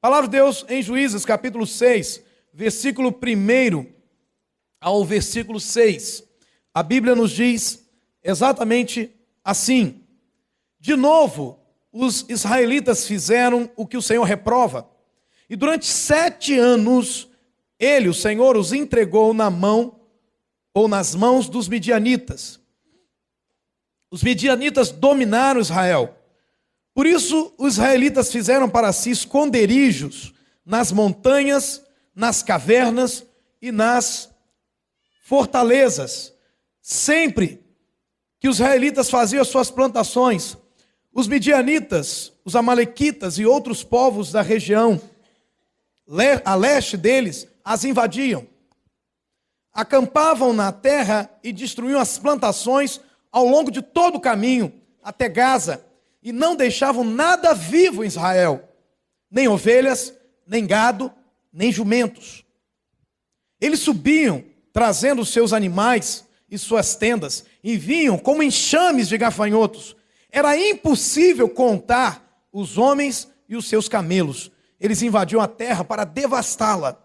Palavra de Deus em Juízes, capítulo 6, versículo 1 ao versículo 6. A Bíblia nos diz exatamente assim: de novo, os israelitas fizeram o que o Senhor reprova, e durante 7 anos, ele, o Senhor, os entregou na mão, ou nas mãos dos midianitas. Os midianitas dominaram Israel. Por isso, os israelitas fizeram para si esconderijos nas montanhas, nas cavernas e nas fortalezas. Sempre que os israelitas faziam as suas plantações, os midianitas, os amalequitas e outros povos da região a leste deles as invadiam. Acampavam na terra e destruíam as plantações ao longo de todo o caminho até Gaza, e não deixavam nada vivo em Israel, nem ovelhas, nem gado, nem jumentos. Eles subiam, trazendo seus animais e suas tendas, e vinham como enxames de gafanhotos. Era impossível contar os homens e os seus camelos. Eles invadiam a terra para devastá-la.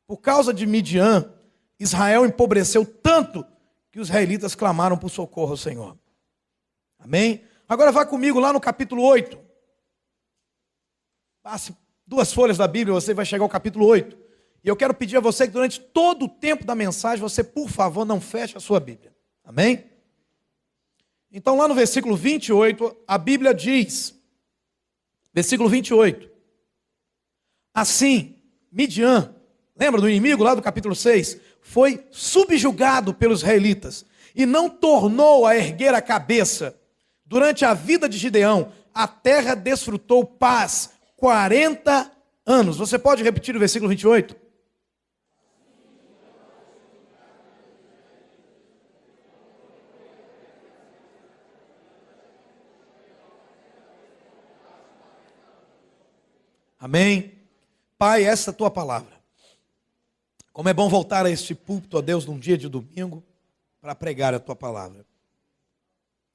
Por causa de Midian, Israel empobreceu tanto que os israelitas clamaram por socorro ao Senhor. Amém? Agora vá comigo lá no capítulo 8. Passe 2 folhas da Bíblia, você vai chegar ao capítulo 8. E eu quero pedir a você que durante todo o tempo da mensagem, você, por favor, não feche a sua Bíblia. Amém? Então lá no versículo 28, a Bíblia diz, versículo 28. Assim, Midian, lembra do inimigo lá do capítulo 6? Foi subjugado pelos israelitas e não tornou a erguer a cabeça. Durante a vida de Gideão, a terra desfrutou paz 40 anos. Você pode repetir o versículo 28? Amém? Pai, essa é a tua palavra. Como é bom voltar a este púlpito, ó Deus, num dia de domingo, para pregar a tua palavra.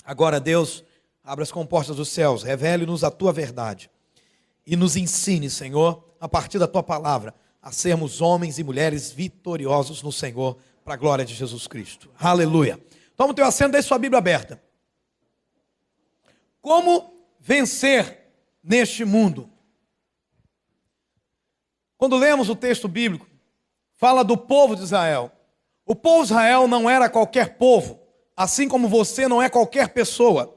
Agora, Deus, abra as comportas dos céus, revele-nos a tua verdade e nos ensine, Senhor, a partir da tua palavra, a sermos homens e mulheres vitoriosos no Senhor, para a glória de Jesus Cristo. Aleluia. Toma o teu assento, deixe sua Bíblia aberta. Como vencer neste mundo? Quando lemos o texto bíblico, fala do povo de Israel. O povo de Israel não era qualquer povo, assim como você não é qualquer pessoa.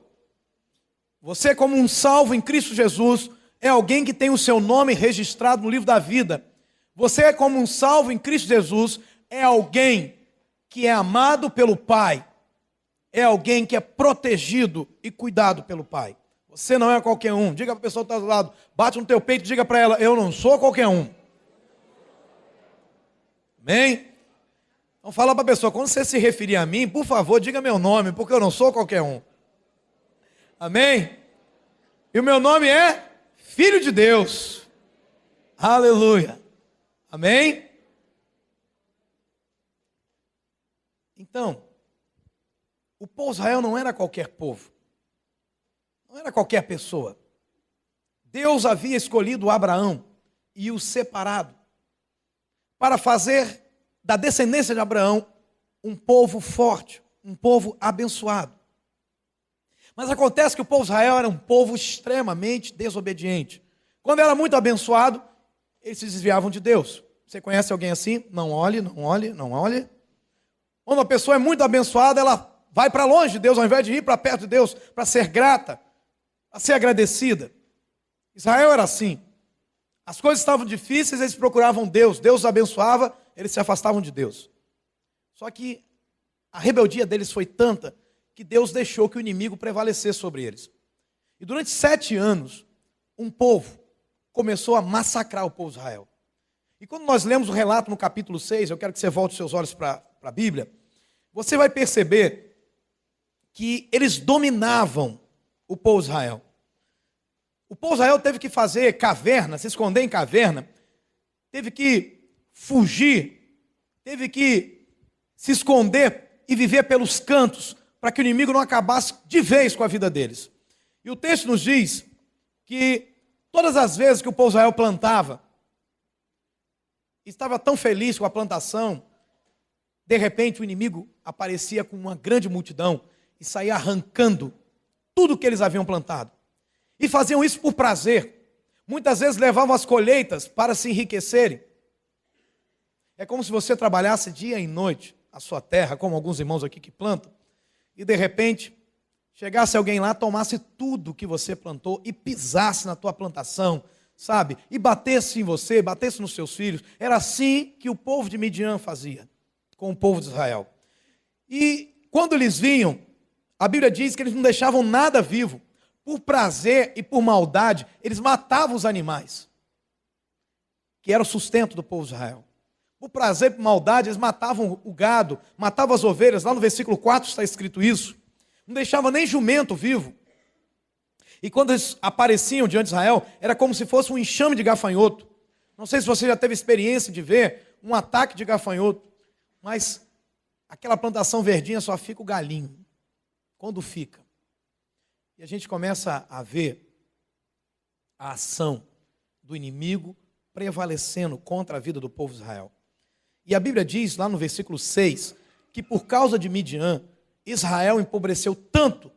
Você, como um salvo em Cristo Jesus, é alguém que tem o seu nome registrado no livro da vida. Você, como um salvo em Cristo Jesus, é alguém que é amado pelo Pai. É alguém que é protegido e cuidado pelo Pai. Você não é qualquer um. Diga para a pessoa que está do lado, bate no teu peito e diga para ela, eu não sou qualquer um. Amém? Então fala para a pessoa, quando você se referir a mim, por favor, diga meu nome, porque eu não sou qualquer um. Amém? E o meu nome é Filho de Deus. Aleluia. Amém? Então, o povo de Israel não era qualquer povo. Não era qualquer pessoa. Deus havia escolhido Abraão e o separado para fazer da descendência de Abraão um povo forte, um povo abençoado. Mas acontece que o povo de Israel era um povo extremamente desobediente. Quando era muito abençoado, eles se desviavam de Deus. Você conhece alguém assim? Não olhe, não olhe, não olhe. Quando uma pessoa é muito abençoada, ela vai para longe de Deus, ao invés de ir para perto de Deus, para ser grata, para ser agradecida. Israel era assim. As coisas estavam difíceis, eles procuravam Deus. Deus os abençoava, eles se afastavam de Deus. Só que a rebeldia deles foi tanta que Deus deixou que o inimigo prevalecesse sobre eles. E durante 7 anos, um povo começou a massacrar o povo de Israel. E quando nós lemos o relato no capítulo 6, eu quero que você volte os seus olhos para a Bíblia, você vai perceber que eles dominavam o povo de Israel. O povo de Israel teve que fazer caverna, se esconder em caverna, teve que fugir, teve que se esconder e viver pelos cantos, para que o inimigo não acabasse de vez com a vida deles. E o texto nos diz que Todas as vezes que o povo de Israel plantava, estava tão feliz com a plantação, de repente o inimigo aparecia com uma grande multidão e saía arrancando tudo que eles haviam plantado. E faziam isso por prazer. Muitas vezes levavam as colheitas para se enriquecerem. É como se você trabalhasse dia e noite a sua terra, como alguns irmãos aqui que plantam, e de repente chegasse alguém lá, tomasse tudo que você plantou e pisasse na tua plantação, sabe? E batesse em você, batesse nos seus filhos. Era assim que o povo de Midian fazia com o povo de Israel. E quando eles vinham, a Bíblia diz que eles não deixavam nada vivo. Por prazer e por maldade, eles matavam os animais, que era o sustento do povo de Israel. Por prazer e por maldade, eles matavam o gado, matavam as ovelhas. Lá no versículo 4 está escrito isso. Não deixava nem jumento vivo. E quando eles apareciam diante de Israel, era como se fosse um enxame de gafanhoto. Não sei se você já teve experiência de ver um ataque de gafanhoto, mas aquela plantação verdinha só fica o galinho. Quando fica. E a gente começa a ver a ação do inimigo prevalecendo contra a vida do povo de Israel. E a Bíblia diz lá no versículo 6, que por causa de Midian, Israel empobreceu tanto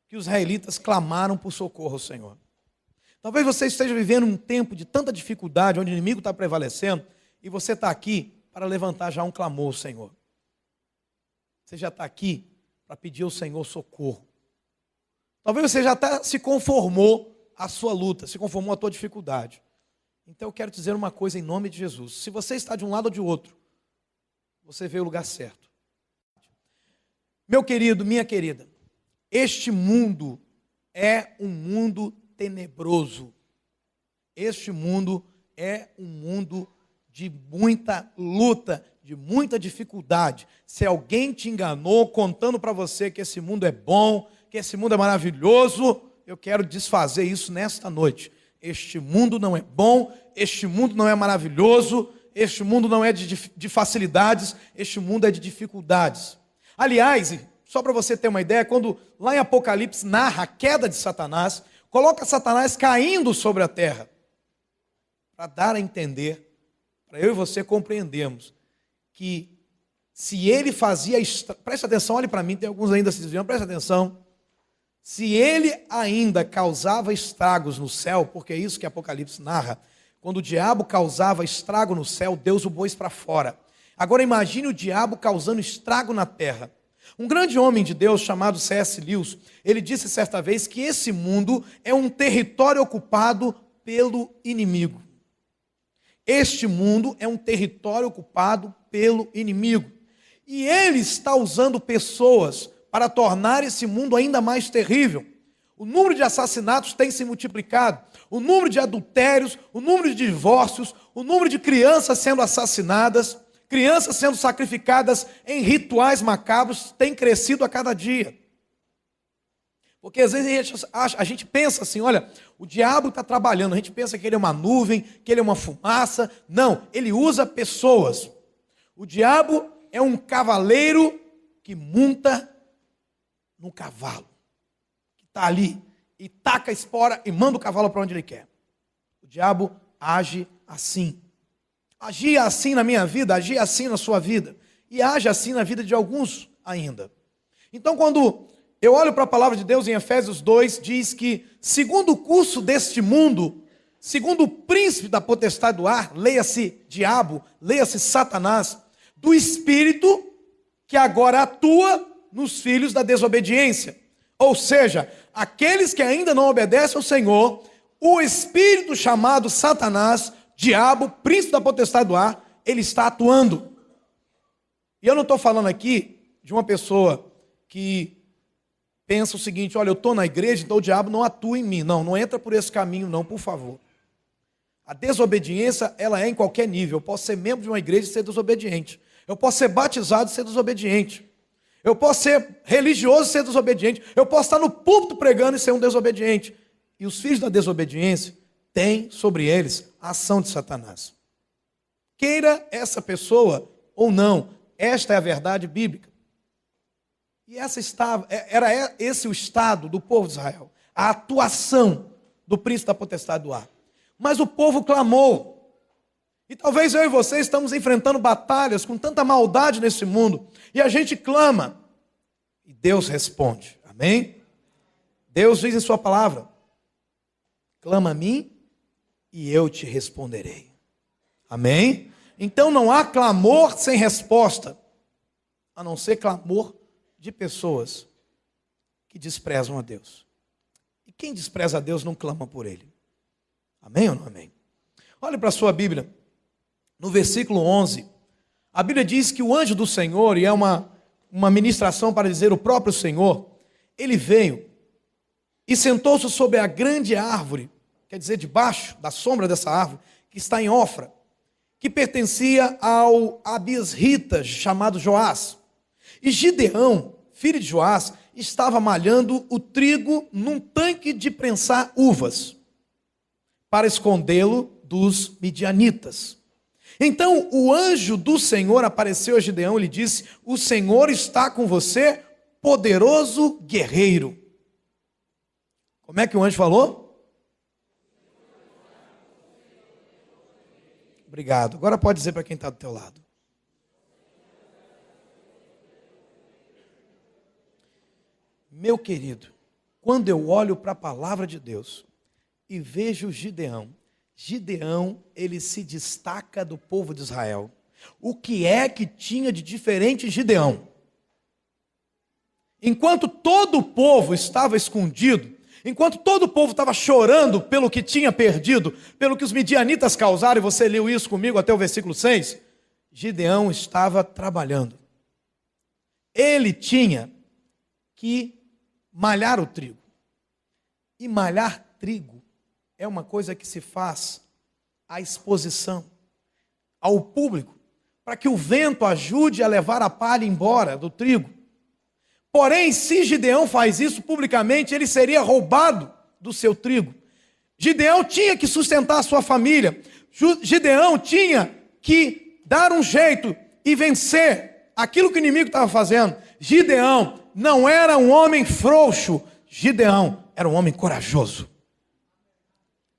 que os israelitas clamaram por socorro ao Senhor. Talvez você esteja vivendo um tempo de tanta dificuldade, onde o inimigo está prevalecendo, e você está aqui para levantar já um clamor ao Senhor. Você já está aqui para pedir ao Senhor socorro. Talvez você já até se conformou à sua luta, se conformou à tua dificuldade. Então eu quero te dizer uma coisa em nome de Jesus. Se você está de um lado ou de outro, você veio ao lugar certo. Meu querido, minha querida, este mundo é um mundo tenebroso. Este mundo é um mundo de muita luta, de muita dificuldade. Se alguém te enganou contando para você que esse mundo é bom, que esse mundo é maravilhoso, eu quero desfazer isso nesta noite. Este mundo não é bom, este mundo não é maravilhoso, este mundo não é de facilidades, este mundo é de dificuldades. Aliás, só para você ter uma ideia, quando lá em Apocalipse narra a queda de Satanás, coloca Satanás caindo sobre a terra, para dar a entender, para eu e você compreendermos, que se ele fazia, presta atenção, olhe para mim, tem alguns ainda se desviando, presta atenção, se ele ainda causava estragos no céu, porque é isso que Apocalipse narra, quando o diabo causava estrago no céu, Deus o pôs para fora. Agora imagine o diabo causando estrago na terra. Um grande homem de Deus chamado C.S. Lewis, ele disse certa vez que esse mundo é um território ocupado pelo inimigo. Este mundo é um território ocupado pelo inimigo. E ele está usando pessoas para tornar esse mundo ainda mais terrível. O número de assassinatos tem se multiplicado, o número de adultérios, o número de divórcios, o número de crianças sendo assassinadas, crianças sendo sacrificadas em rituais macabros tem crescido a cada dia. Porque às vezes a gente pensa assim, olha, o diabo está trabalhando, a gente pensa que ele é uma nuvem, que ele é uma fumaça. Não, ele usa pessoas. O diabo é um cavaleiro que monta no cavalo, que está ali e taca a espora e manda o cavalo para onde ele quer. O diabo age assim. Agia assim na minha vida, agia assim na sua vida, e age assim na vida de alguns ainda. Então, quando eu olho para a palavra de Deus em Efésios 2, diz que, segundo o curso deste mundo, segundo o príncipe da potestade do ar, leia-se diabo, leia-se Satanás, do espírito que agora atua nos filhos da desobediência. Ou seja, aqueles que ainda não obedecem ao Senhor, o espírito chamado Satanás, diabo, príncipe da potestade do ar, ele está atuando. E eu não estou falando aqui de uma pessoa que pensa o seguinte, olha, eu estou na igreja, então o diabo não atua em mim. Não, não entra por esse caminho não, por favor. A desobediência, ela é em qualquer nível. Eu posso ser membro de uma igreja e ser desobediente. Eu posso ser batizado e ser desobediente. Eu posso ser religioso e ser desobediente. Eu posso estar no púlpito pregando e ser um desobediente. E os filhos da desobediência têm sobre eles a ação de Satanás. Queira essa pessoa ou não, esta é a verdade bíblica. E era esse o estado do povo de Israel, a atuação do príncipe da potestade do ar. Mas o povo clamou. E talvez eu e você estamos enfrentando batalhas com tanta maldade nesse mundo. E a gente clama. E Deus responde. Amém? Deus diz em sua palavra: clama a mim e eu te responderei. Amém? Então não há clamor sem resposta, a não ser clamor de pessoas que desprezam a Deus. E quem despreza a Deus não clama por Ele. Amém ou não amém? Olhe para a sua Bíblia. No versículo 11, a Bíblia diz que o anjo do Senhor, e é uma ministração para dizer o próprio Senhor, ele veio e sentou-se sobre a grande árvore, quer dizer, debaixo da sombra dessa árvore, que está em Ofra, que pertencia ao abisrita chamado Joás. E Gideão, filho de Joás, estava malhando o trigo num tanque de prensar uvas, para escondê-lo dos midianitas. Então o anjo do Senhor apareceu a Gideão e lhe disse: o Senhor está com você, poderoso guerreiro. Como é que o anjo falou? Obrigado. Agora pode dizer para quem está do teu lado. Meu querido, quando eu olho para a palavra de Deus e vejo Gideão, ele se destaca do povo de Israel. O que é que tinha de diferente em Gideão? Enquanto todo o povo estava escondido, enquanto todo o povo estava chorando pelo que tinha perdido, pelo que os midianitas causaram, e você leu isso comigo até o versículo 6, Gideão estava trabalhando. Ele tinha que malhar o trigo. E malhar trigo é uma coisa que se faz à exposição, ao público, para que o vento ajude a levar a palha embora do trigo. Porém, se Gideão faz isso publicamente, ele seria roubado do seu trigo. Gideão tinha que sustentar a sua família. Gideão tinha que dar um jeito e vencer aquilo que o inimigo estava fazendo. Gideão não era um homem frouxo, Gideão era um homem corajoso.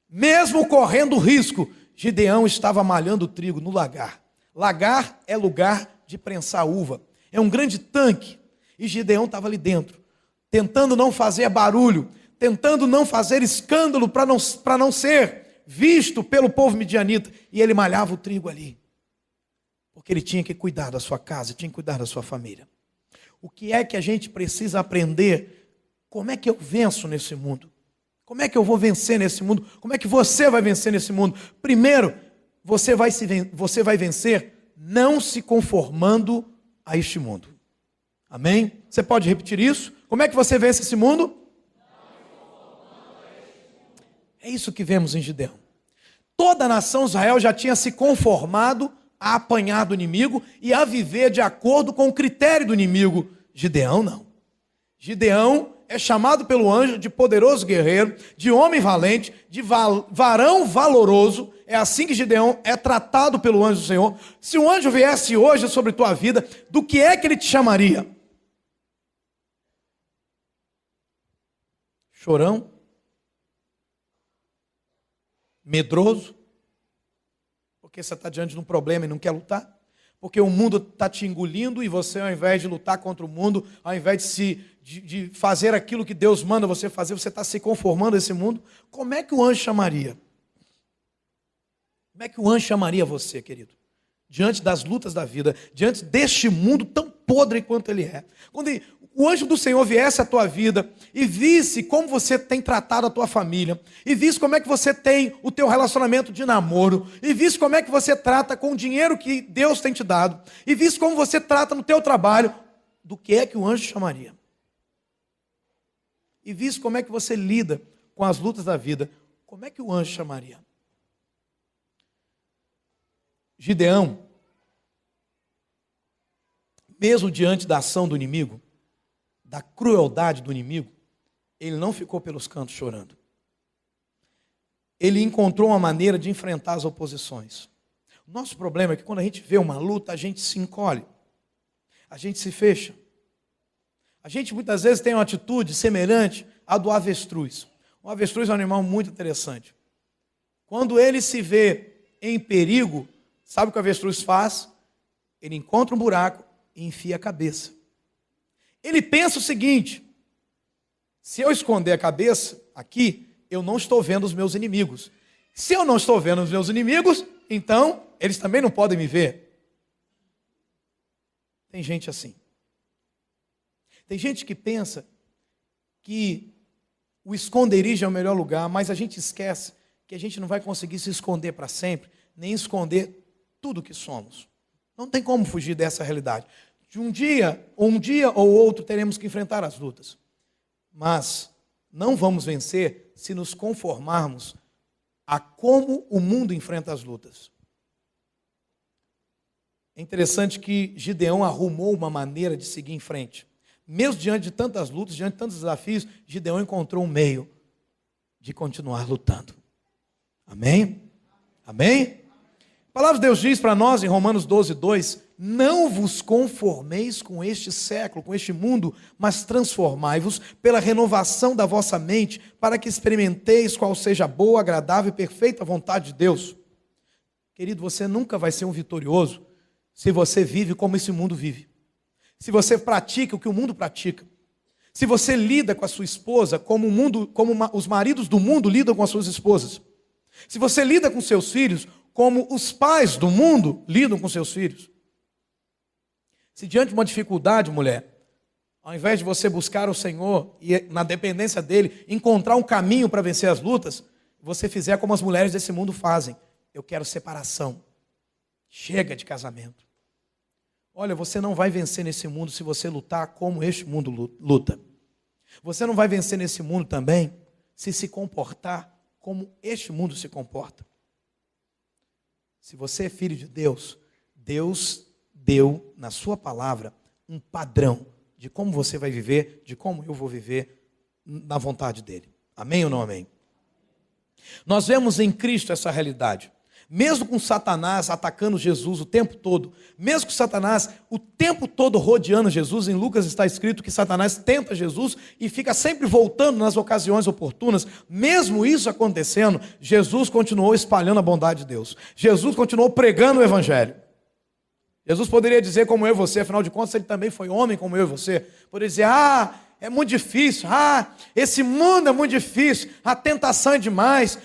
Mesmo correndo risco, Gideão estava malhando o trigo no lagar. Lagar é lugar de prensar uva. É um grande tanque. E Gideão estava ali dentro, tentando não fazer barulho, tentando não fazer escândalo para não ser visto pelo povo midianita. E ele malhava o trigo ali. Porque ele tinha que cuidar da sua casa, tinha que cuidar da sua família. O que é que a gente precisa aprender? Como é que eu venço nesse mundo? Como é que eu vou vencer nesse mundo? Como é que você vai vencer nesse mundo? Primeiro, você vai vencer não se conformando a este mundo. Amém? Você pode repetir isso? Como é que você vence esse mundo? É isso que vemos em Gideão. Toda a nação de Israel já tinha se conformado a apanhar do inimigo e a viver de acordo com o critério do inimigo. Gideão não. Gideão é chamado pelo anjo de poderoso guerreiro, de homem valente, de varão valoroso. É assim que Gideão é tratado pelo anjo do Senhor. Se um anjo viesse hoje sobre tua vida, do que é que ele te chamaria? Chorão? Medroso? Porque você está diante de um problema e não quer lutar? Porque o mundo está te engolindo e você, ao invés de lutar contra o mundo, ao invés de fazer aquilo que Deus manda você fazer, você está se conformando a esse mundo? Como é que o anjo chamaria? Como é que o anjo chamaria você, querido? Diante das lutas da vida, diante deste mundo tão podre quanto ele é. Quando o anjo do Senhor viesse à tua vida e visse como você tem tratado a tua família, e visse como é que você tem o teu relacionamento de namoro, e visse como é que você trata com o dinheiro que Deus tem te dado, e visse como você trata no teu trabalho, do que é que o anjo chamaria? E visse como é que você lida com as lutas da vida, como é que o anjo chamaria? Gideão, mesmo diante da ação do inimigo, da crueldade do inimigo, ele não ficou pelos cantos chorando. Ele encontrou uma maneira de enfrentar as oposições. O nosso problema é que quando a gente vê uma luta, a gente se encolhe, a gente se fecha. A gente muitas vezes tem uma atitude semelhante à do avestruz. O avestruz é um animal muito interessante. Quando ele se vê em perigo, sabe o que o avestruz faz? Ele encontra um buraco e enfia a cabeça. Ele pensa o seguinte: se eu esconder a cabeça aqui, eu não estou vendo os meus inimigos. Se eu não estou vendo os meus inimigos, então eles também não podem me ver. Tem gente assim. Tem gente que pensa que o esconderijo é o melhor lugar, mas a gente esquece que a gente não vai conseguir se esconder para sempre, nem esconder tudo que somos. Não tem como fugir dessa realidade. De um dia ou outro teremos que enfrentar as lutas. Mas não vamos vencer se nos conformarmos a como o mundo enfrenta as lutas. É interessante que Gideão arrumou uma maneira de seguir em frente. Mesmo diante de tantas lutas, diante de tantos desafios, Gideão encontrou um meio de continuar lutando. Amém? Amém? A palavra de Deus diz para nós em Romanos 12:2: não vos conformeis com este século, com este mundo, mas transformai-vos pela renovação da vossa mente, para que experimenteis qual seja a boa, agradável e perfeita vontade de Deus. Querido, você nunca vai ser um vitorioso se você vive como esse mundo vive. Se você pratica o que o mundo pratica. Se você lida com a sua esposa como os maridos do mundo lidam com as suas esposas. Se você lida com seus filhos como os pais do mundo lidam com seus filhos. Se diante de uma dificuldade, mulher, ao invés de você buscar o Senhor e na dependência dele, encontrar um caminho para vencer as lutas, você fizer como as mulheres desse mundo fazem: eu quero separação. Chega de casamento. Olha, você não vai vencer nesse mundo se você lutar como este mundo luta. Você não vai vencer nesse mundo também se comportar como este mundo se comporta. Se você é filho de Deus, Deus deu na sua palavra um padrão de como você vai viver, de como eu vou viver na vontade dele. Amém ou não amém? Nós vemos em Cristo essa realidade. Mesmo com Satanás atacando Jesus o tempo todo, mesmo com Satanás o tempo todo rodeando Jesus, em Lucas está escrito que Satanás tenta Jesus e fica sempre voltando nas ocasiões oportunas. Mesmo isso acontecendo, Jesus continuou espalhando a bondade de Deus. Jesus continuou pregando o evangelho. Jesus poderia dizer como eu e você, afinal de contas ele também foi homem como eu e você. Poderia dizer: é muito difícil, esse mundo é muito difícil, a tentação é demais,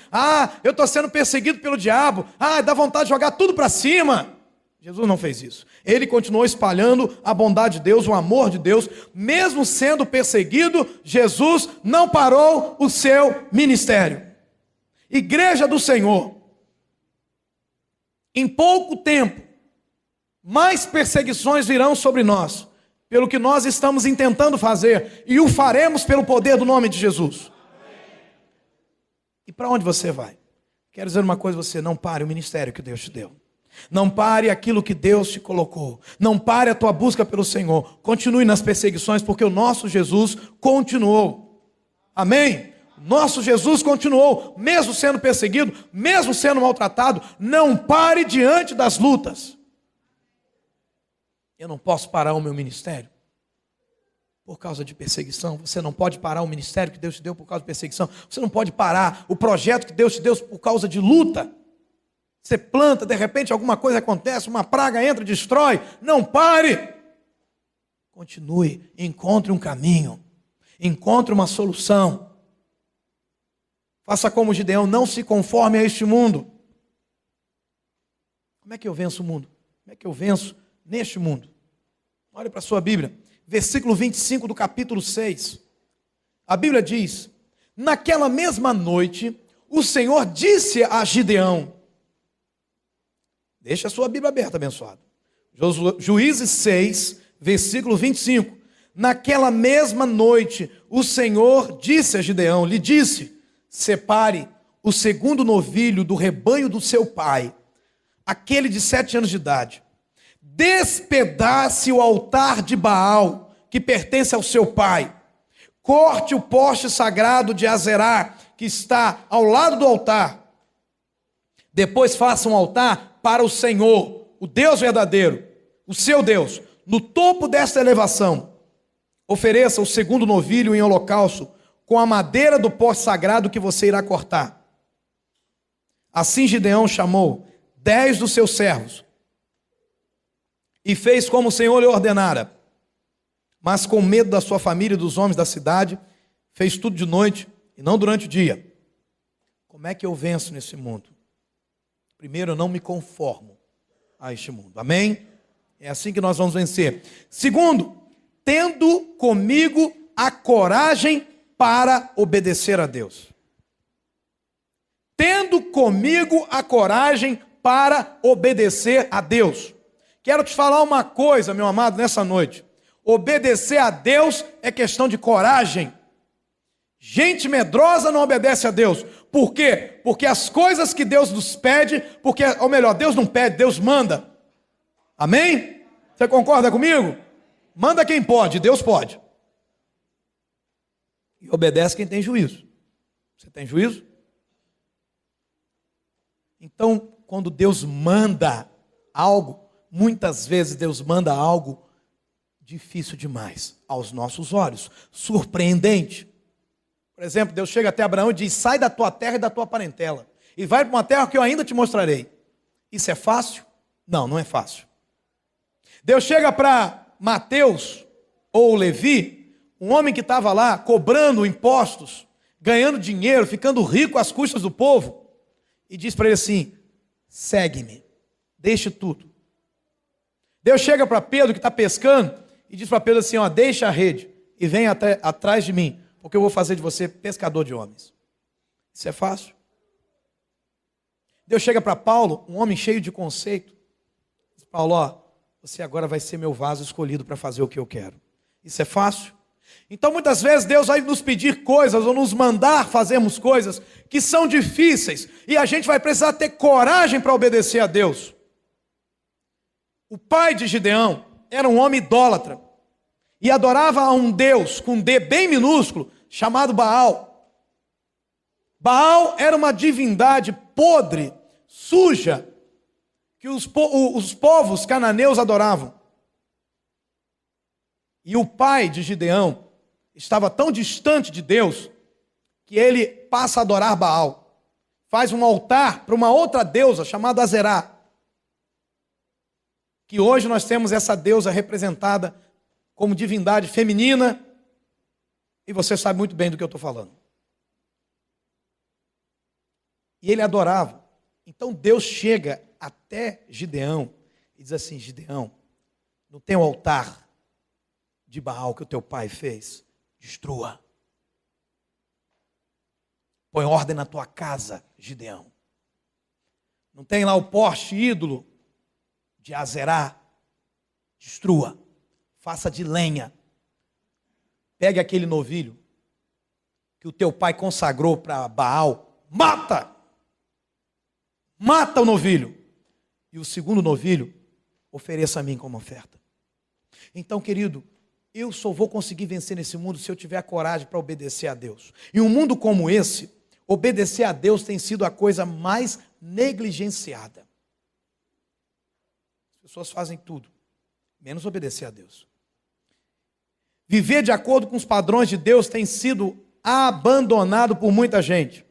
eu estou sendo perseguido pelo diabo, dá vontade de jogar tudo para cima. Jesus não fez isso. Ele continuou espalhando a bondade de Deus, o amor de Deus. Mesmo sendo perseguido, Jesus não parou o seu ministério. Igreja do Senhor, em pouco tempo, mais perseguições virão sobre nós, pelo que nós estamos intentando fazer, e o faremos pelo poder do nome de Jesus. E para onde você vai? Quero dizer uma coisa: você não pare o ministério que Deus te deu. Não pare aquilo que Deus te colocou. Não pare a tua busca pelo Senhor. Continue nas perseguições, porque o nosso Jesus continuou. Amém? Nosso Jesus continuou, mesmo sendo perseguido, mesmo sendo maltratado. Não pare diante das lutas. Eu não posso parar o meu ministério por causa de perseguição. Você não pode parar o ministério que Deus te deu por causa de perseguição. Você não pode parar o projeto que Deus te deu por causa de luta. Você planta, de repente alguma coisa acontece, uma praga entra e destrói. Não pare. Continue, encontre um caminho, encontre uma solução. Faça como Gideão, não se conforme a este mundo. Como é que eu venço o mundo? Como é que eu venço neste mundo? Olha para a sua Bíblia, versículo 25 do capítulo 6. A Bíblia diz: naquela mesma noite, o Senhor disse a Gideão. Deixa a sua Bíblia aberta, abençoado. Juízes 6, versículo 25. Naquela mesma noite, o Senhor disse a Gideão, lhe disse: separe o segundo novilho do rebanho do seu pai, aquele de 7 anos de idade. Despedace o altar de Baal, que pertence ao seu pai. Corte o poste sagrado de Azerá, que está ao lado do altar. Depois faça um altar para o Senhor, o Deus verdadeiro, o seu Deus. No topo desta elevação, ofereça o segundo novilho em holocausto, com a madeira do poste sagrado que você irá cortar. Assim Gideão chamou 10 dos seus servos e fez como o Senhor lhe ordenara. Mas com medo da sua família e dos homens da cidade, fez tudo de noite e não durante o dia. Como é que eu venço nesse mundo? Primeiro, eu não me conformo a este mundo. Amém? É assim que nós vamos vencer. Segundo, tendo comigo a coragem para obedecer a Deus. Tendo comigo a coragem para obedecer a Deus. Quero te falar uma coisa, meu amado, nessa noite. Obedecer a Deus é questão de coragem. Gente medrosa não obedece a Deus. Por quê? Porque as coisas que Deus nos pede, ou melhor, Deus não pede, Deus manda. Amém? Você concorda comigo? Manda quem pode, Deus pode. E obedece quem tem juízo. Você tem juízo? Então, quando Deus manda algo, muitas vezes Deus manda algo difícil demais aos nossos olhos, surpreendente. Por exemplo, Deus chega até Abraão e diz: sai da tua terra e da tua parentela e vai para uma terra que eu ainda te mostrarei. Isso é fácil? Não, não é fácil. Deus chega para Mateus ou Levi, um homem que estava lá cobrando impostos, ganhando dinheiro, ficando rico às custas do povo, e diz para ele assim: segue-me, deixe tudo. Deus chega para Pedro que está pescando e diz para Pedro assim: ó, deixa a rede e vem atrás de mim, porque eu vou fazer de você pescador de homens. Isso é fácil? Deus chega para Paulo, um homem cheio de conceito, diz: Paulo, ó, você agora vai ser meu vaso escolhido para fazer o que eu quero. Isso é fácil? Então muitas vezes Deus vai nos pedir coisas ou nos mandar fazermos coisas que são difíceis e a gente vai precisar ter coragem para obedecer a Deus. O pai de Gideão era um homem idólatra e adorava a um Deus com um D bem minúsculo chamado Baal. Baal era uma divindade podre, suja, que os povos cananeus adoravam. E o pai de Gideão estava tão distante de Deus que ele passa a adorar Baal. Faz um altar para uma outra deusa chamada Azerá. Que hoje nós temos essa deusa representada como divindade feminina. E você sabe muito bem do que eu estou falando. E ele adorava. Então Deus chega até Gideão e diz assim: Gideão, não tem um altar de Baal que o teu pai fez? Destrua. Põe ordem na tua casa, Gideão. Não tem lá o poste ídolo de Azerá? Destrua. Faça de lenha. Pegue aquele novilho que o teu pai consagrou para Baal. Mata! Mata o novilho. E o segundo novilho, ofereça a mim como oferta. Então, querido, eu só vou conseguir vencer nesse mundo se eu tiver a coragem para obedecer a Deus. Em um mundo como esse, obedecer a Deus tem sido a coisa mais negligenciada. As pessoas fazem tudo, menos obedecer a Deus. Viver de acordo com os padrões de Deus tem sido abandonado por muita gente.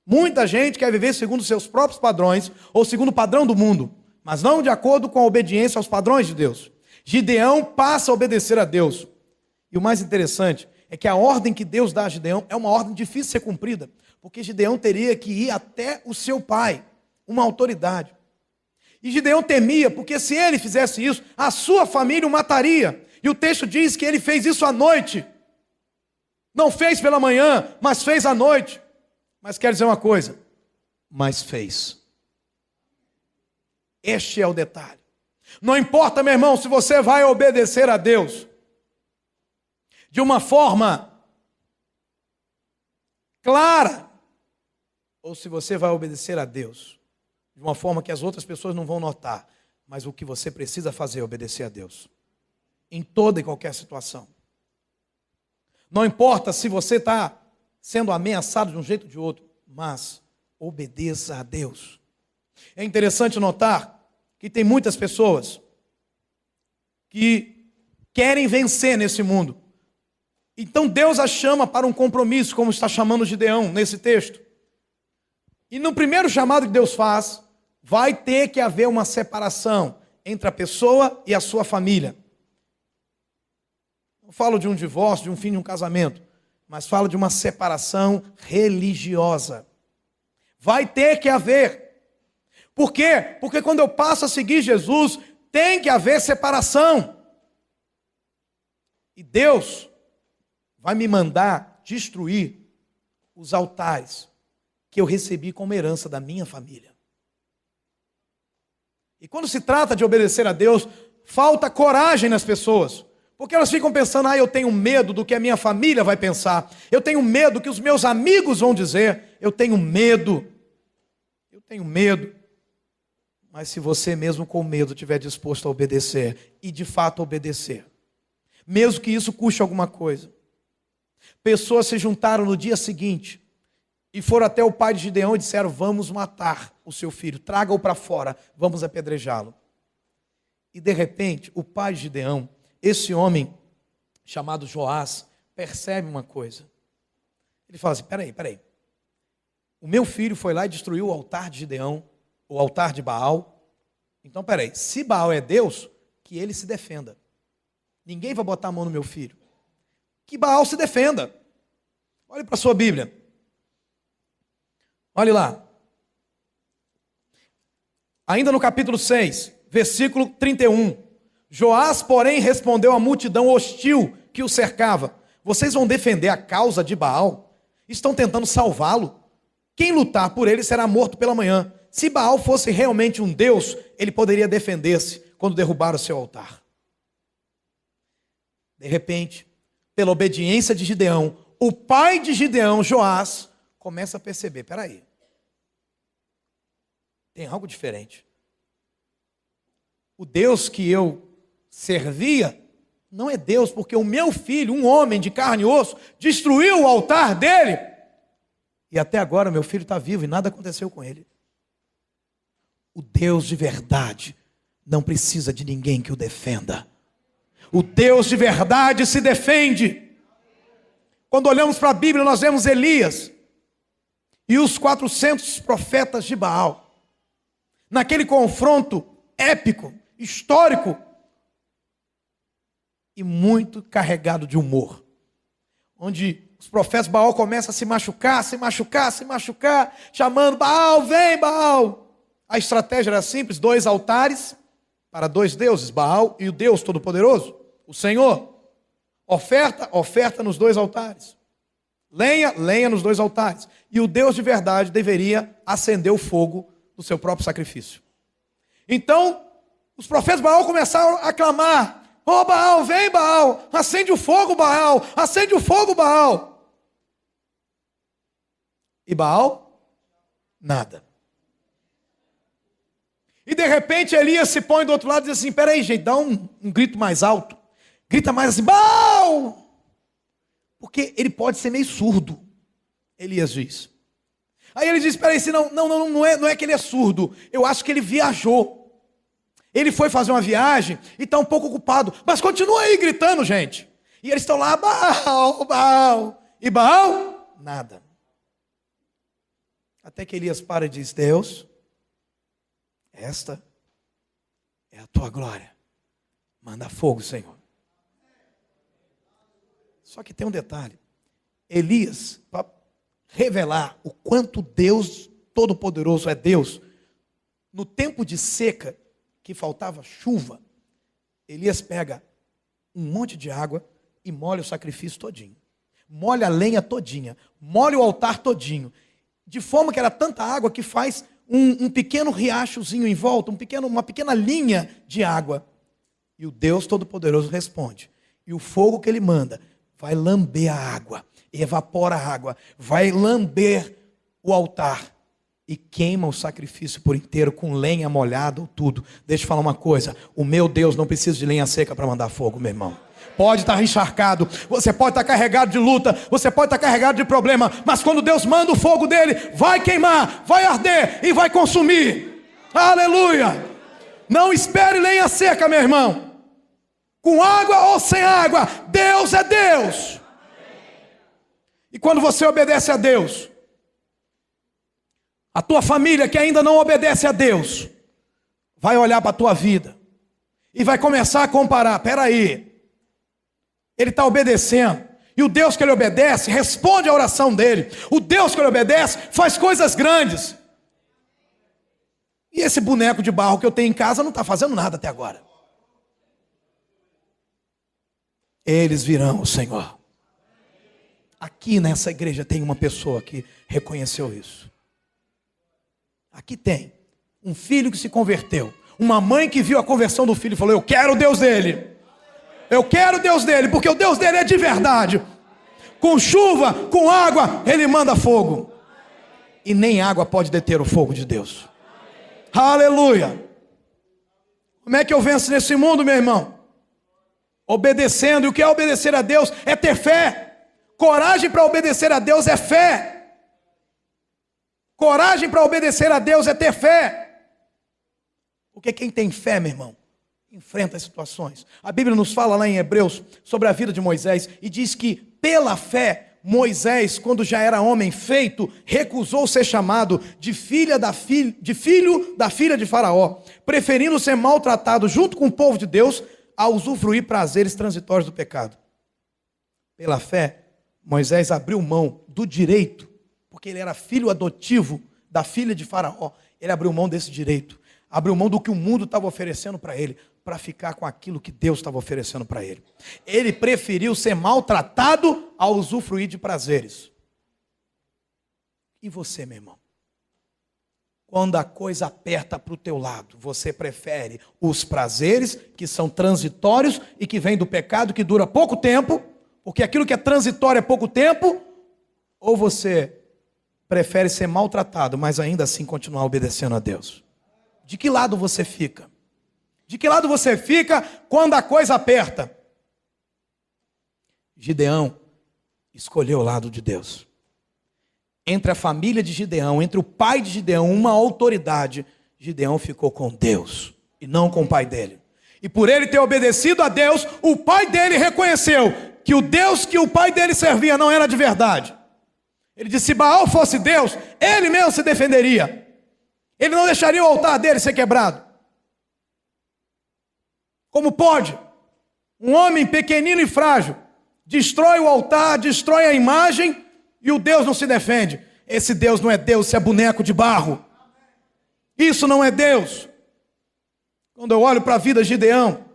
Muita gente quer viver segundo seus próprios padrões ou segundo o padrão do mundo, mas não de acordo com a obediência aos padrões de Deus. Gideão passa a obedecer a Deus. E o mais interessante é que a ordem que Deus dá a Gideão é uma ordem difícil de ser cumprida, porque Gideão teria que ir até o seu pai, uma autoridade. E Gideão temia, porque se ele fizesse isso, a sua família o mataria. E o texto diz que ele fez isso à noite. Não fez pela manhã, mas fez à noite. Mas quero dizer uma coisa, mas fez. Este é o detalhe. Não importa, meu irmão, se você vai obedecer a Deus de uma forma clara, ou se você vai obedecer a Deus de uma forma que as outras pessoas não vão notar, mas o que você precisa fazer é obedecer a Deus, em toda e qualquer situação. Não importa se você está sendo ameaçado de um jeito ou de outro, mas obedeça a Deus. É interessante notar que tem muitas pessoas que querem vencer nesse mundo. Então Deus as chama para um compromisso, como está chamando Gideão nesse texto. E no primeiro chamado que Deus faz, vai ter que haver uma separação entre a pessoa e a sua família. Não falo de um divórcio, de um fim de um casamento, mas falo de uma separação religiosa. Vai ter que haver. Por quê? Porque quando eu passo a seguir Jesus, tem que haver separação. E Deus vai me mandar destruir os altares que eu recebi como herança da minha família. E quando se trata de obedecer a Deus, falta coragem nas pessoas. Porque elas ficam pensando, eu tenho medo do que a minha família vai pensar. Eu tenho medo do que os meus amigos vão dizer. Eu tenho medo. Mas se você mesmo com medo estiver disposto a obedecer, e de fato obedecer, mesmo que isso custe alguma coisa. Pessoas se juntaram no dia seguinte e foram até o pai de Gideão e disseram, vamos matar o seu filho, traga-o para fora, vamos apedrejá-lo. E de repente, o pai de Gideão, esse homem chamado Joás, percebe uma coisa. Ele fala assim, peraí. O meu filho foi lá e destruiu o altar de Gideão, o altar de Baal. Então, peraí, se Baal é Deus, que ele se defenda. Ninguém vai botar a mão no meu filho. Que Baal se defenda. Olhe para a sua Bíblia. Olhe lá. Ainda no capítulo 6, versículo 31. Joás, porém, respondeu à multidão hostil que o cercava. Vocês vão defender a causa de Baal? Estão tentando salvá-lo? Quem lutar por ele será morto pela manhã. Se Baal fosse realmente um Deus, ele poderia defender-se quando derrubar o seu altar. De repente, pela obediência de Gideão, o pai de Gideão, Joás, começa a perceber, peraí, tem algo diferente. O Deus que eu servia não é Deus, porque o meu filho, um homem de carne e osso, destruiu o altar dele, e até agora meu filho está vivo e nada aconteceu com ele. O Deus de verdade não precisa de ninguém que o defenda. O Deus de verdade se defende. Quando olhamos para a Bíblia, nós vemos Elias e os 400 profetas de Baal. Naquele confronto épico, histórico e muito carregado de humor. Onde os profetas de Baal começam a se machucar, chamando, Baal, vem Baal. A estratégia era simples, 2 altares para 2 deuses, Baal e o Deus Todo-Poderoso, o Senhor. Oferta nos 2 altares. Lenha nos 2 altares. E o Deus de verdade deveria acender o fogo do seu próprio sacrifício. Então, os profetas de Baal começaram a clamar, Baal, vem Baal, acende o fogo Baal, acende o fogo Baal. E Baal, nada. E de repente Elias se põe do outro lado e diz assim, peraí gente, dá um grito mais alto. Grita mais assim, Baal! Porque ele pode ser meio surdo, Elias diz. Aí ele diz, peraí, não é que ele é surdo, eu acho que ele viajou. Ele foi fazer uma viagem e está um pouco ocupado, mas continua aí gritando, gente. E eles estão lá, Baal, Baal. E Baal, nada. Até que Elias para e diz, Deus, esta é a tua glória. Manda fogo, Senhor. Só que tem um detalhe. Elias, para revelar o quanto Deus Todo-Poderoso é Deus, no tempo de seca, que faltava chuva, Elias pega um monte de água e molha o sacrifício todinho. Molha a lenha todinha. Molha o altar todinho. De forma que era tanta água que faz um pequeno riachozinho em volta, uma pequena linha de água. E o Deus Todo-Poderoso responde. E o fogo que ele manda vai lamber a água, evapora a água, vai lamber o altar e queima o sacrifício por inteiro com lenha molhada ou tudo. Deixa eu falar uma coisa, o meu Deus não precisa de lenha seca para mandar fogo, meu irmão. Pode estar encharcado, você pode estar carregado de luta, você pode estar carregado de problema, mas quando Deus manda o fogo dele, vai queimar, vai arder e vai consumir. Aleluia! Não espere lenha seca, meu irmão. Com água ou sem água, Deus é Deus. E quando você obedece a Deus, A tua família que ainda não obedece a Deus, vai olhar para a tua vida e vai começar a comparar. Espera aí, ele está obedecendo, e o Deus que ele obedece responde a oração dele. O Deus que ele obedece faz coisas grandes. E esse boneco de barro que eu tenho em casa não está fazendo nada até agora. Eles virão, Senhor. Aqui nessa igreja tem uma pessoa que reconheceu isso. Aqui tem um filho que se converteu, uma mãe que viu a conversão do filho e falou: eu quero o Deus dele. Eu quero o Deus dele, porque o Deus dele é de verdade. Com chuva, com água, ele manda fogo. E nem água pode deter o fogo de Deus. Aleluia. Como é que eu venço nesse mundo, meu irmão? Obedecendo. E o que é obedecer a Deus? É ter fé. Coragem para obedecer a Deus é fé. Coragem para obedecer a Deus é ter fé. Porque quem tem fé, meu irmão, enfrenta as situações. A Bíblia nos fala lá em Hebreus sobre a vida de Moisés e diz que pela fé Moisés, quando já era homem feito, recusou ser chamado de filho da filha de Faraó, preferindo ser maltratado junto com o povo de Deus a usufruir prazeres transitórios do pecado. Pela fé, Moisés abriu mão do direito, porque ele era filho adotivo da filha de Faraó. Ele abriu mão desse direito, abriu mão do que o mundo estava oferecendo para ele, para ficar com aquilo que Deus estava oferecendo para ele. Ele preferiu ser maltratado a usufruir de prazeres. E você, meu irmão? Quando a coisa aperta para o teu lado, você prefere os prazeres que são transitórios e que vêm do pecado, que dura pouco tempo, porque aquilo que é transitório é pouco tempo, ou você prefere ser maltratado, mas ainda assim continuar obedecendo a Deus? De que lado você fica? De que lado você fica quando a coisa aperta? Gideão escolheu o lado de Deus. Entre a família de Gideão, entre o pai de Gideão, uma autoridade, Gideão ficou com Deus e não com o pai dele. E por ele ter obedecido a Deus, o pai dele reconheceu que o Deus que o pai dele servia não era de verdade. Ele disse: se Baal fosse Deus, ele mesmo se defenderia. Ele não deixaria o altar dele ser quebrado. Como pode um homem pequenino e frágil destrói o altar, destrói a imagem e o Deus não se defende? Esse Deus não é Deus, isso é boneco de barro. Isso não é Deus. Quando eu olho para a vida de Gideão,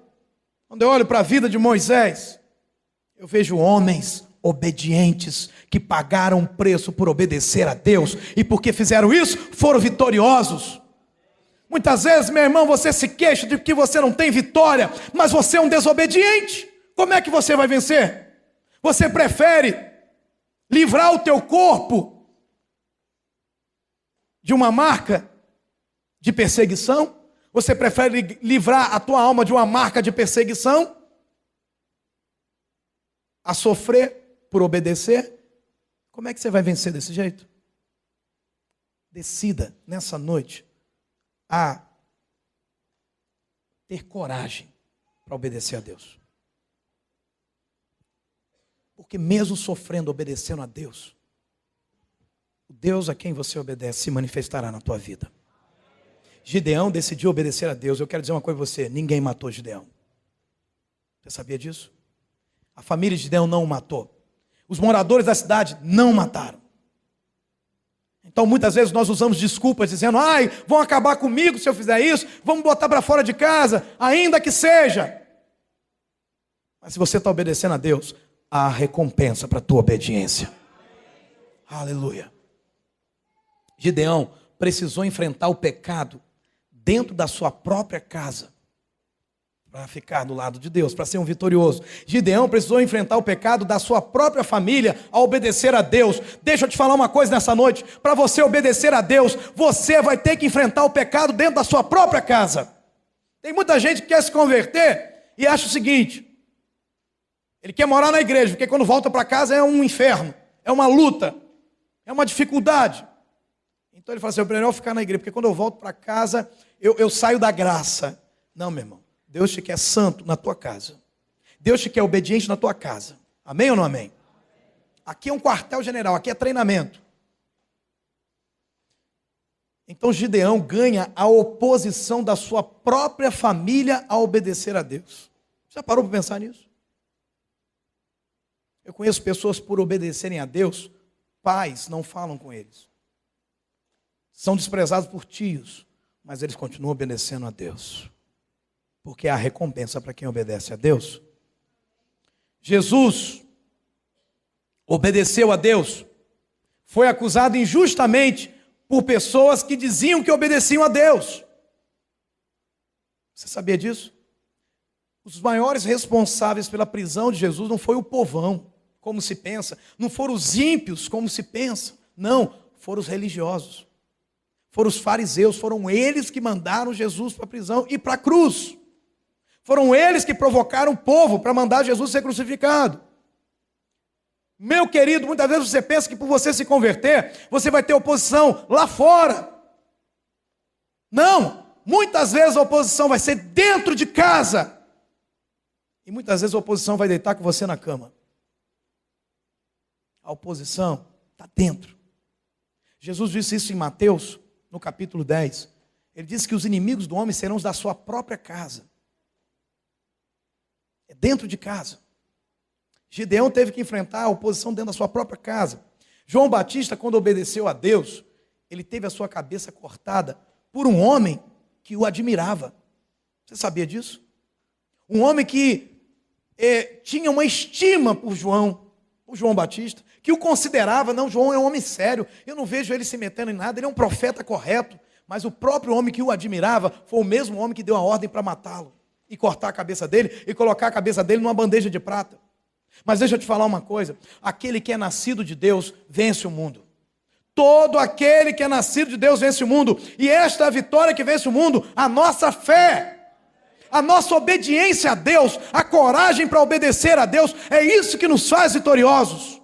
quando eu olho para a vida de Moisés, eu vejo homens obedientes que pagaram um preço por obedecer a Deus, e porque fizeram isso, foram vitoriosos. Muitas vezes, meu irmão, você se queixa de que você não tem vitória, mas você é um desobediente. Como é que você vai vencer? Você prefere livrar o teu corpo de uma marca de perseguição? Você prefere livrar a tua alma de uma marca de perseguição? A sofrer por obedecer? Como é que você vai vencer desse jeito? Decida nessa noite a ter coragem para obedecer a Deus. Porque mesmo sofrendo, obedecendo a Deus, o Deus a quem você obedece se manifestará na tua vida. Gideão decidiu obedecer a Deus. Eu quero dizer uma coisa para você: ninguém matou Gideão. Você sabia disso? A família de Gideão não o matou. Os moradores da cidade não o mataram. Então muitas vezes nós usamos desculpas dizendo: ai, vão acabar comigo se eu fizer isso, vão me botar para fora de casa, ainda que seja. Mas se você está obedecendo a Deus, há recompensa para a tua obediência. Aleluia. Gideão precisou enfrentar o pecado dentro da sua própria casa para ficar do lado de Deus, para ser um vitorioso. Gideão precisou enfrentar o pecado da sua própria família a obedecer a Deus. Deixa eu te falar uma coisa nessa noite: para você obedecer a Deus, você vai ter que enfrentar o pecado dentro da sua própria casa. Tem muita gente que quer se converter e acha o seguinte: ele quer morar na igreja, porque quando volta para casa é um inferno, é uma luta, é uma dificuldade. Então ele fala assim: eu prefiro ficar na igreja, porque quando eu volto para casa, eu saio da graça. Não, meu irmão. Deus te quer santo na tua casa. Deus te quer obediente na tua casa. Amém ou não amém? Aqui é um quartel-general, aqui é treinamento. Então Gideão ganha a oposição da sua própria família a obedecer a Deus. Já parou para pensar nisso? Eu conheço pessoas, por obedecerem a Deus, pais não falam com eles. São desprezados por tios, mas eles continuam obedecendo a Deus. Porque há recompensa para quem obedece a Deus. Jesus obedeceu a Deus. Foi acusado injustamente por pessoas que diziam que obedeciam a Deus. Você sabia disso? Os maiores responsáveis pela prisão de Jesus não foi o povão, como se pensa. Não foram os ímpios, como se pensa. Não, foram os religiosos. Foram os fariseus. Foram eles que mandaram Jesus para a prisão e para a cruz. Foram eles que provocaram o povo para mandar Jesus ser crucificado. Meu querido, muitas vezes você pensa que por você se converter, você vai ter oposição lá fora. Não, muitas vezes a oposição vai ser dentro de casa. E muitas vezes a oposição vai deitar com você na cama. A oposição está dentro. Jesus disse isso em Mateus, no capítulo 10. Ele disse que os inimigos do homem serão os da sua própria casa. É dentro de casa. Gideão teve que enfrentar a oposição dentro da sua própria casa. João Batista, quando obedeceu a Deus, ele teve a sua cabeça cortada por um homem que o admirava. Você sabia disso? Um homem que tinha uma estima por João Batista, que o considerava, não, João é um homem sério, eu não vejo ele se metendo em nada, ele é um profeta correto, mas o próprio homem que o admirava foi o mesmo homem que deu a ordem para matá-lo, e cortar a cabeça dele, e colocar a cabeça dele numa bandeja de prata. Mas deixa eu te falar uma coisa, aquele que é nascido de Deus, vence o mundo. Todo aquele que é nascido de Deus vence o mundo, e esta é a vitória que vence o mundo, a nossa fé. A nossa obediência a Deus, a coragem para obedecer a Deus, é isso que nos faz vitoriosos.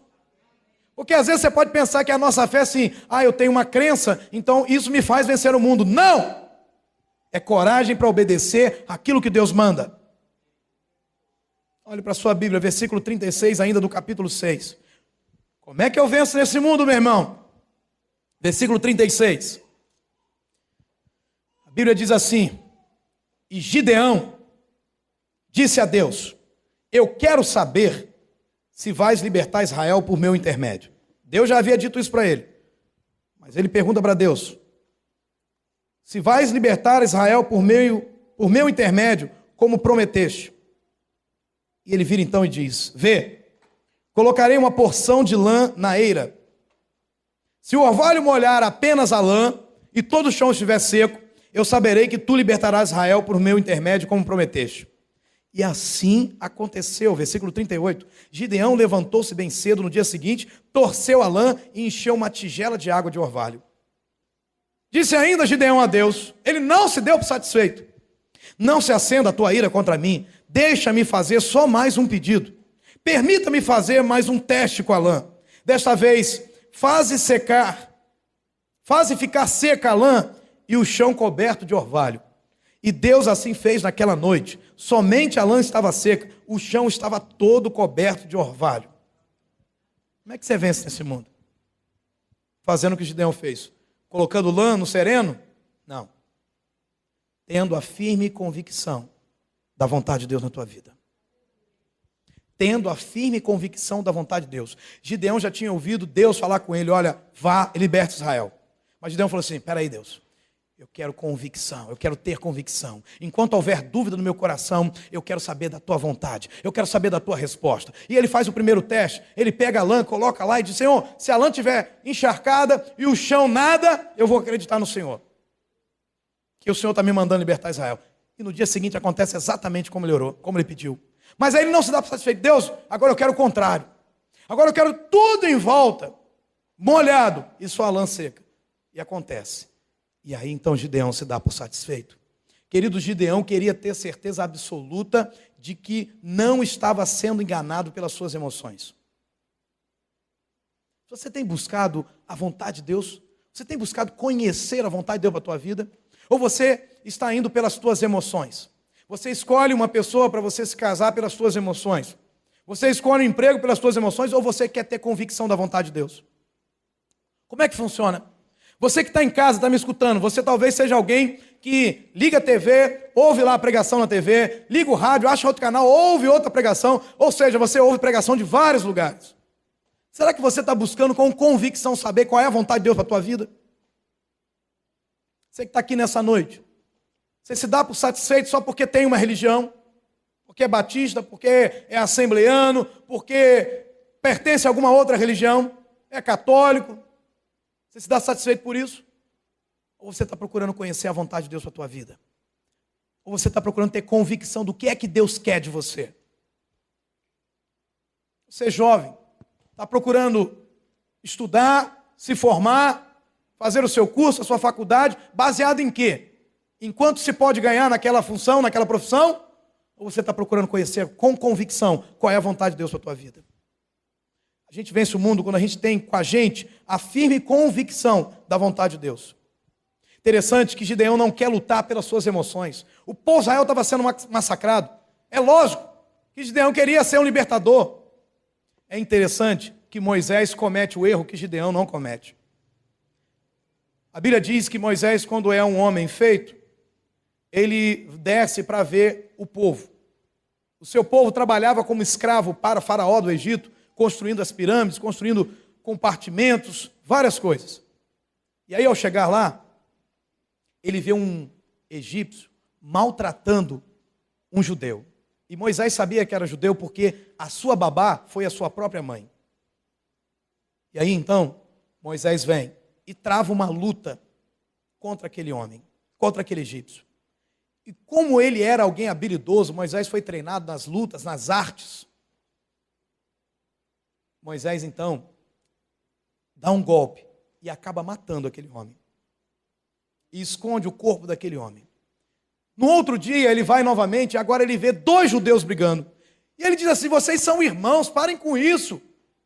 Porque às vezes você pode pensar que a nossa fé é assim, eu tenho uma crença, então isso me faz vencer o mundo. Não! É coragem para obedecer aquilo que Deus manda. Olhe para a sua Bíblia, versículo 36 ainda do capítulo 6. Como é que eu venço nesse mundo, meu irmão? Versículo 36. A Bíblia diz assim: e Gideão disse a Deus: eu quero saber se vais libertar Israel por meu intermédio. Deus já havia dito isso para ele. Mas ele pergunta para Deus: se vais libertar Israel por meu intermédio, como prometeste. E ele vira então e diz: vê, colocarei uma porção de lã na eira. Se o orvalho molhar apenas a lã, e todo o chão estiver seco, eu saberei que tu libertarás Israel por meu intermédio, como prometeste. E assim aconteceu. Versículo 38. Gideão levantou-se bem cedo no dia seguinte, torceu a lã e encheu uma tigela de água de orvalho. Disse ainda Gideão a Deus, ele não se deu por satisfeito: não se acenda a tua ira contra mim, deixa-me fazer só mais um pedido. Permita-me fazer mais um teste com a lã. Desta vez, faze ficar seca a lã e o chão coberto de orvalho. E Deus assim fez naquela noite. Somente a lã estava seca, o chão estava todo coberto de orvalho. Como é que você vence nesse mundo? Fazendo o que Gideão fez. Colocando lã no sereno? Não. Tendo a firme convicção da vontade de Deus na tua vida. Tendo a firme convicção da vontade de Deus. Gideão já tinha ouvido Deus falar com ele: olha, vá e liberte Israel. Mas Gideão falou assim: peraí, Deus, eu quero convicção, eu quero ter convicção. Enquanto houver dúvida no meu coração, eu quero saber da tua vontade, eu quero saber da tua resposta. E ele faz o primeiro teste, ele pega a lã, coloca lá e diz: Senhor, se a lã estiver encharcada e o chão nada, eu vou acreditar no Senhor, que o Senhor está me mandando libertar Israel. E no dia seguinte acontece exatamente como ele orou, como ele pediu. Mas aí ele não se dá por satisfeito. Deus, agora eu quero o contrário. Agora eu quero tudo em volta, molhado, e só a lã seca. E acontece. E aí então Gideão se dá por satisfeito. Querido, Gideão queria ter certeza absoluta de que não estava sendo enganado pelas suas emoções. Você tem buscado a vontade de Deus? Você tem buscado conhecer a vontade de Deus para a tua vida? Ou você está indo pelas tuas emoções? Você escolhe uma pessoa para você se casar pelas tuas emoções? Você escolhe um emprego pelas tuas emoções? Ou você quer ter convicção da vontade de Deus? Como é que funciona? Você que está em casa, está me escutando, você talvez seja alguém que liga a TV, ouve lá a pregação na TV, liga o rádio, acha outro canal, ouve outra pregação, ou seja, você ouve pregação de vários lugares. Será que você está buscando com convicção saber qual é a vontade de Deus para a tua vida? Você que está aqui nessa noite, você se dá por satisfeito só porque tem uma religião, porque é batista, porque é assembleano, porque pertence a alguma outra religião, é católico. Você se dá satisfeito por isso? Ou você está procurando conhecer a vontade de Deus para a tua vida? Ou você está procurando ter convicção do que é que Deus quer de você? Você é jovem, está procurando estudar, se formar, fazer o seu curso, a sua faculdade, baseado em quê? Em quanto se pode ganhar naquela função, naquela profissão? Ou você está procurando conhecer com convicção qual é a vontade de Deus para a tua vida? A gente vence o mundo quando a gente tem com a gente a firme convicção da vontade de Deus. Interessante que Gideão não quer lutar pelas suas emoções. O povo de Israel estava sendo massacrado. É lógico que Gideão queria ser um libertador. É interessante que Moisés comete o erro que Gideão não comete. A Bíblia diz que Moisés, quando é um homem feito, ele desce para ver o povo. O seu povo trabalhava como escravo para Faraó do Egito, construindo as pirâmides, construindo compartimentos, várias coisas. E aí, ao chegar lá, ele vê um egípcio maltratando um judeu. E Moisés sabia que era judeu porque a sua babá foi a sua própria mãe. E aí, então, Moisés vem e trava uma luta contra aquele homem, contra aquele egípcio. E como ele era alguém habilidoso, Moisés foi treinado nas lutas, nas artes. Moisés, então, dá um golpe e acaba matando aquele homem. E esconde o corpo daquele homem. No outro dia, ele vai novamente, e agora ele vê 2 judeus brigando. E ele diz assim: vocês são irmãos, parem com isso.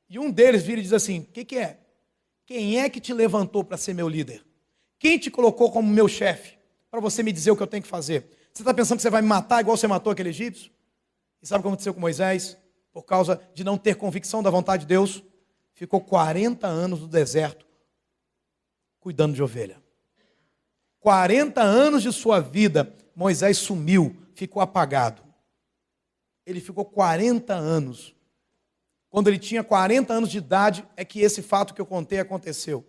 E um deles vira e diz assim: o que é? Quem é que te levantou para ser meu líder? Quem te colocou como meu chefe? Para você me dizer o que eu tenho que fazer. Você está pensando que você vai me matar igual você matou aquele egípcio? E sabe o que aconteceu com Moisés? Por causa de não ter convicção da vontade de Deus, ficou 40 anos no deserto, cuidando de ovelha. 40 anos de sua vida, Moisés sumiu, ficou apagado. Ele ficou 40 anos. Quando ele tinha 40 anos de idade, é que esse fato que eu contei aconteceu.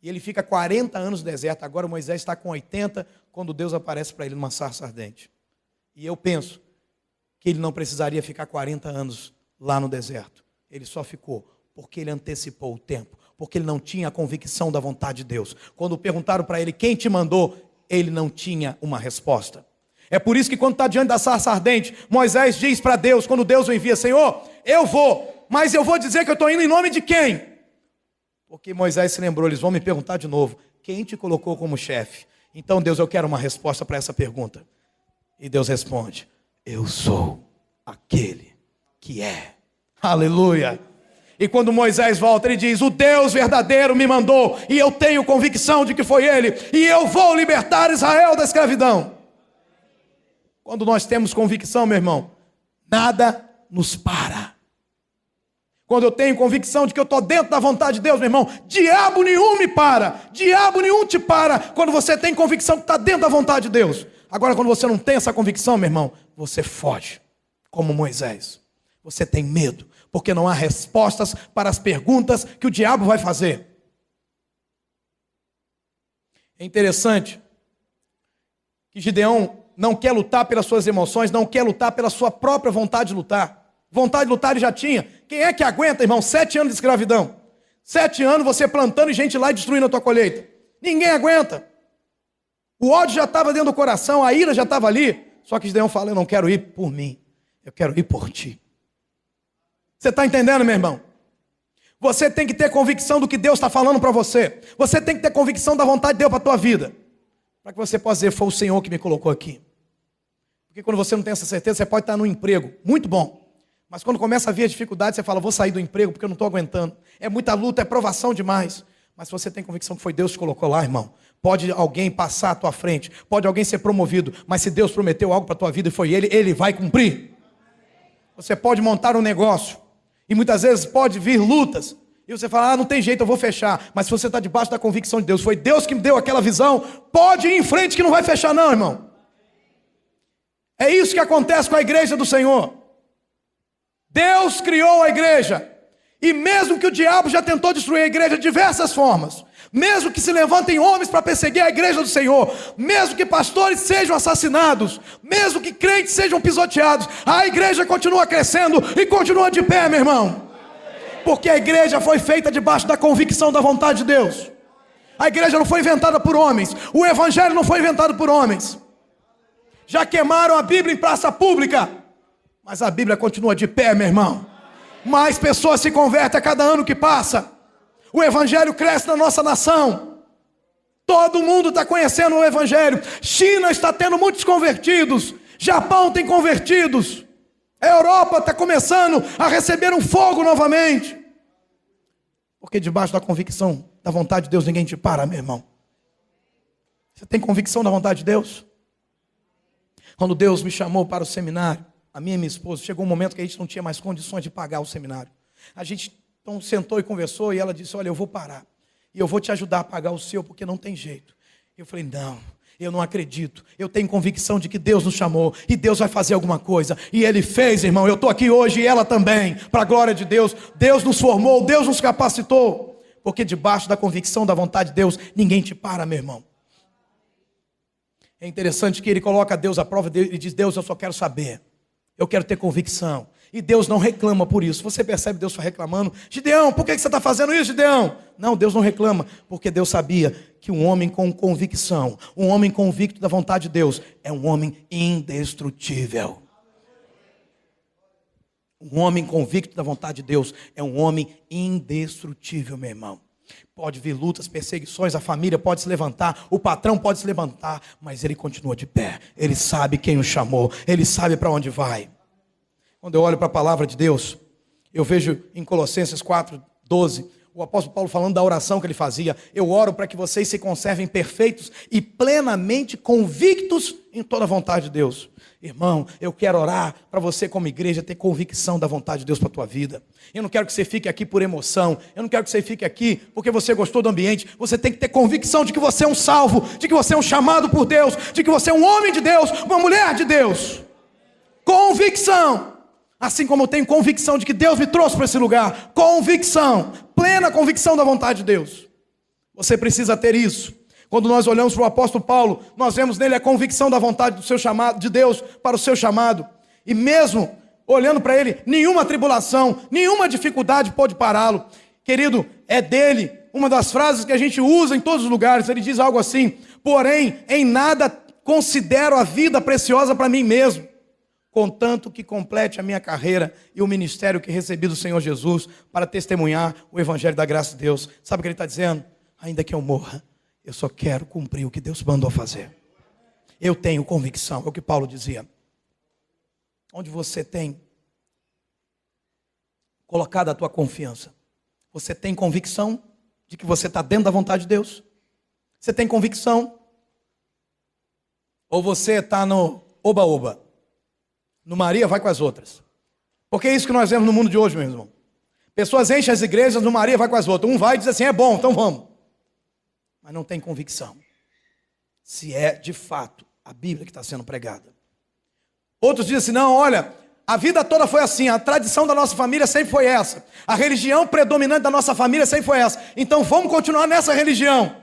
E ele fica 40 anos no deserto. Agora Moisés está com 80, quando Deus aparece para ele numa sarça ardente. E eu penso que ele não precisaria ficar 40 anos lá no deserto. Ele só ficou porque ele antecipou o tempo, porque ele não tinha a convicção da vontade de Deus. Quando perguntaram para ele quem te mandou, ele não tinha uma resposta. É por isso que quando está diante da sarça ardente, Moisés diz para Deus, quando Deus o envia: Senhor, eu vou, mas eu vou dizer que eu estou indo em nome de quem? Porque Moisés se lembrou, eles vão me perguntar de novo: quem te colocou como chefe? Então Deus, eu quero uma resposta para essa pergunta. E Deus responde: eu sou aquele que é. Aleluia. E quando Moisés volta, ele diz: o Deus verdadeiro me mandou, e eu tenho convicção de que foi ele, e eu vou libertar Israel da escravidão. Quando nós temos convicção, meu irmão, nada nos para. Quando eu tenho convicção de que eu estou dentro da vontade de Deus, meu irmão, diabo nenhum me para, diabo nenhum te para, quando você tem convicção que está dentro da vontade de Deus. Agora, quando você não tem essa convicção, meu irmão, você foge, como Moisés. Você tem medo, porque não há respostas para as perguntas que o diabo vai fazer. É interessante que Gideão não quer lutar pelas suas emoções, não quer lutar pela sua própria vontade de lutar. Vontade de lutar ele já tinha. Quem é que aguenta, irmão, 7 anos de escravidão? 7 anos você plantando e gente lá e destruindo a tua colheita. Ninguém aguenta. O ódio já estava dentro do coração, a ira já estava ali. Só que Gideão fala: eu não quero ir por mim, eu quero ir por ti. Você está entendendo, meu irmão? Você tem que ter convicção do que Deus está falando para você. Você tem que ter convicção da vontade de Deus para a tua vida. Para que você possa dizer: foi o Senhor que me colocou aqui. Porque quando você não tem essa certeza, você pode estar num emprego muito bom. Mas quando começa a vir a dificuldade, você fala: vou sair do emprego porque eu não estou aguentando. É muita luta, é provação demais. Mas se você tem convicção que foi Deus que colocou lá, irmão, pode alguém passar à tua frente, pode alguém ser promovido, mas se Deus prometeu algo para a tua vida e foi Ele, Ele vai cumprir. Você pode montar um negócio, e muitas vezes pode vir lutas, e você fala, não tem jeito, eu vou fechar. Mas se você está debaixo da convicção de Deus, foi Deus que me deu aquela visão, pode ir em frente que não vai fechar não, irmão. É isso que acontece com a igreja do Senhor. Deus criou a igreja, e mesmo que o diabo já tentou destruir a igreja de diversas formas, mesmo que se levantem homens para perseguir a igreja do Senhor, mesmo que pastores sejam assassinados, mesmo que crentes sejam pisoteados, a igreja continua crescendo e continua de pé, meu irmão. Porque a igreja foi feita debaixo da convicção da vontade de Deus. A igreja não foi inventada por homens, o evangelho não foi inventado por homens. Já queimaram a Bíblia em praça pública, mas a Bíblia continua de pé, meu irmão. Mais pessoas se convertem a cada ano que passa. O evangelho cresce na nossa nação. Todo mundo está conhecendo o evangelho. China está tendo muitos convertidos. Japão tem convertidos. A Europa está começando a receber um fogo novamente. Porque debaixo da convicção da vontade de Deus ninguém te para, meu irmão. Você tem convicção da vontade de Deus? Quando Deus me chamou para o seminário, a minha e minha esposa, chegou um momento que a gente não tinha mais condições de pagar o seminário. A gente então sentou e conversou e ela disse, olha, eu vou parar. E eu vou te ajudar a pagar o seu, porque não tem jeito. Eu falei, não, eu não acredito. Eu tenho convicção de que Deus nos chamou e Deus vai fazer alguma coisa. E Ele fez, irmão. Eu estou aqui hoje e ela também, para a glória de Deus. Deus nos formou, Deus nos capacitou. Porque debaixo da convicção da vontade de Deus, ninguém te para, meu irmão. É interessante que ele coloca Deus à prova, ele diz, Deus, eu só quero saber. Eu quero ter convicção. E Deus não reclama por isso. Você percebe Deus só reclamando? Gideão, por que você está fazendo isso, Gideão? Não, Deus não reclama, porque Deus sabia que um homem com convicção, um homem convicto da vontade de Deus, é um homem indestrutível. Um homem convicto da vontade de Deus é um homem indestrutível, meu irmão. Pode vir lutas, perseguições, a família pode se levantar, o patrão pode se levantar, mas ele continua de pé. Ele sabe quem o chamou, ele sabe para onde vai. Quando eu olho para a palavra de Deus, eu vejo em Colossenses 4:12, o apóstolo Paulo falando da oração que ele fazia. Eu oro para que vocês se conservem perfeitos e plenamente convictos em toda a vontade de Deus. Irmão, eu quero orar para você como igreja ter convicção da vontade de Deus para a tua vida. Eu não quero que você fique aqui por emoção. Eu não quero que você fique aqui porque você gostou do ambiente. Você tem que ter convicção de que você é um salvo, de que você é um chamado por Deus, de que você é um homem de Deus, uma mulher de Deus. Convicção. Assim como eu tenho convicção de que Deus me trouxe para esse lugar. Convicção, plena convicção da vontade de Deus. Você precisa ter isso. Quando nós olhamos para o apóstolo Paulo, nós vemos nele a convicção da vontade do seu chamado, de Deus para o seu chamado. E mesmo olhando para ele, nenhuma tribulação, nenhuma dificuldade pode pará-lo. Querido, é dele uma das frases que a gente usa em todos os lugares. Ele diz algo assim: porém, em nada considero a vida preciosa para mim mesmo, contanto que complete a minha carreira e o ministério que recebi do Senhor Jesus para testemunhar o evangelho da graça de Deus. Sabe o que ele está dizendo? Ainda que eu morra, eu só quero cumprir o que Deus mandou fazer. Eu tenho convicção, é o que Paulo dizia. Onde você tem colocado a tua confiança? Você tem convicção de que você está dentro da vontade de Deus? Você tem convicção? Ou você está no oba-oba? No Maria vai com as outras. Porque é isso que nós vemos no mundo de hoje, meu irmão. Pessoas enchem as igrejas, no Maria vai com as outras. Um vai e diz assim, é bom, então vamos. Mas não tem convicção. Se é, de fato, a Bíblia que está sendo pregada. Outros dizem assim, não, olha, a vida toda foi assim, a tradição da nossa família sempre foi essa. A religião predominante da nossa família sempre foi essa. Então vamos continuar nessa religião.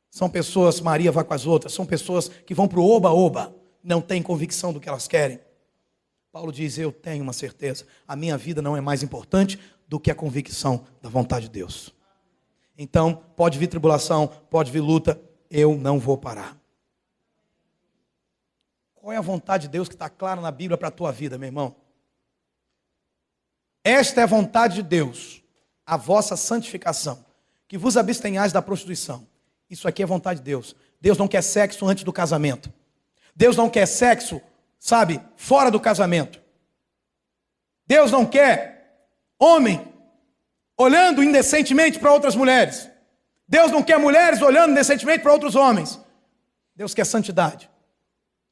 São pessoas, Maria vai com as outras, são pessoas que vão para o oba-oba. Não têm convicção do que elas querem. Paulo diz, eu tenho uma certeza, a minha vida não é mais importante do que a convicção da vontade de Deus. Então, pode vir tribulação, pode vir luta, eu não vou parar. Qual é a vontade de Deus que está clara na Bíblia para a tua vida, meu irmão? Esta é a vontade de Deus, a vossa santificação, que vos abstenhais da prostituição. Isso aqui é vontade de Deus. Deus não quer sexo antes do casamento. Deus não quer sexo, sabe, fora do casamento. Deus não quer homem olhando indecentemente para outras mulheres. Deus não quer mulheres olhando indecentemente para outros homens. Deus quer santidade.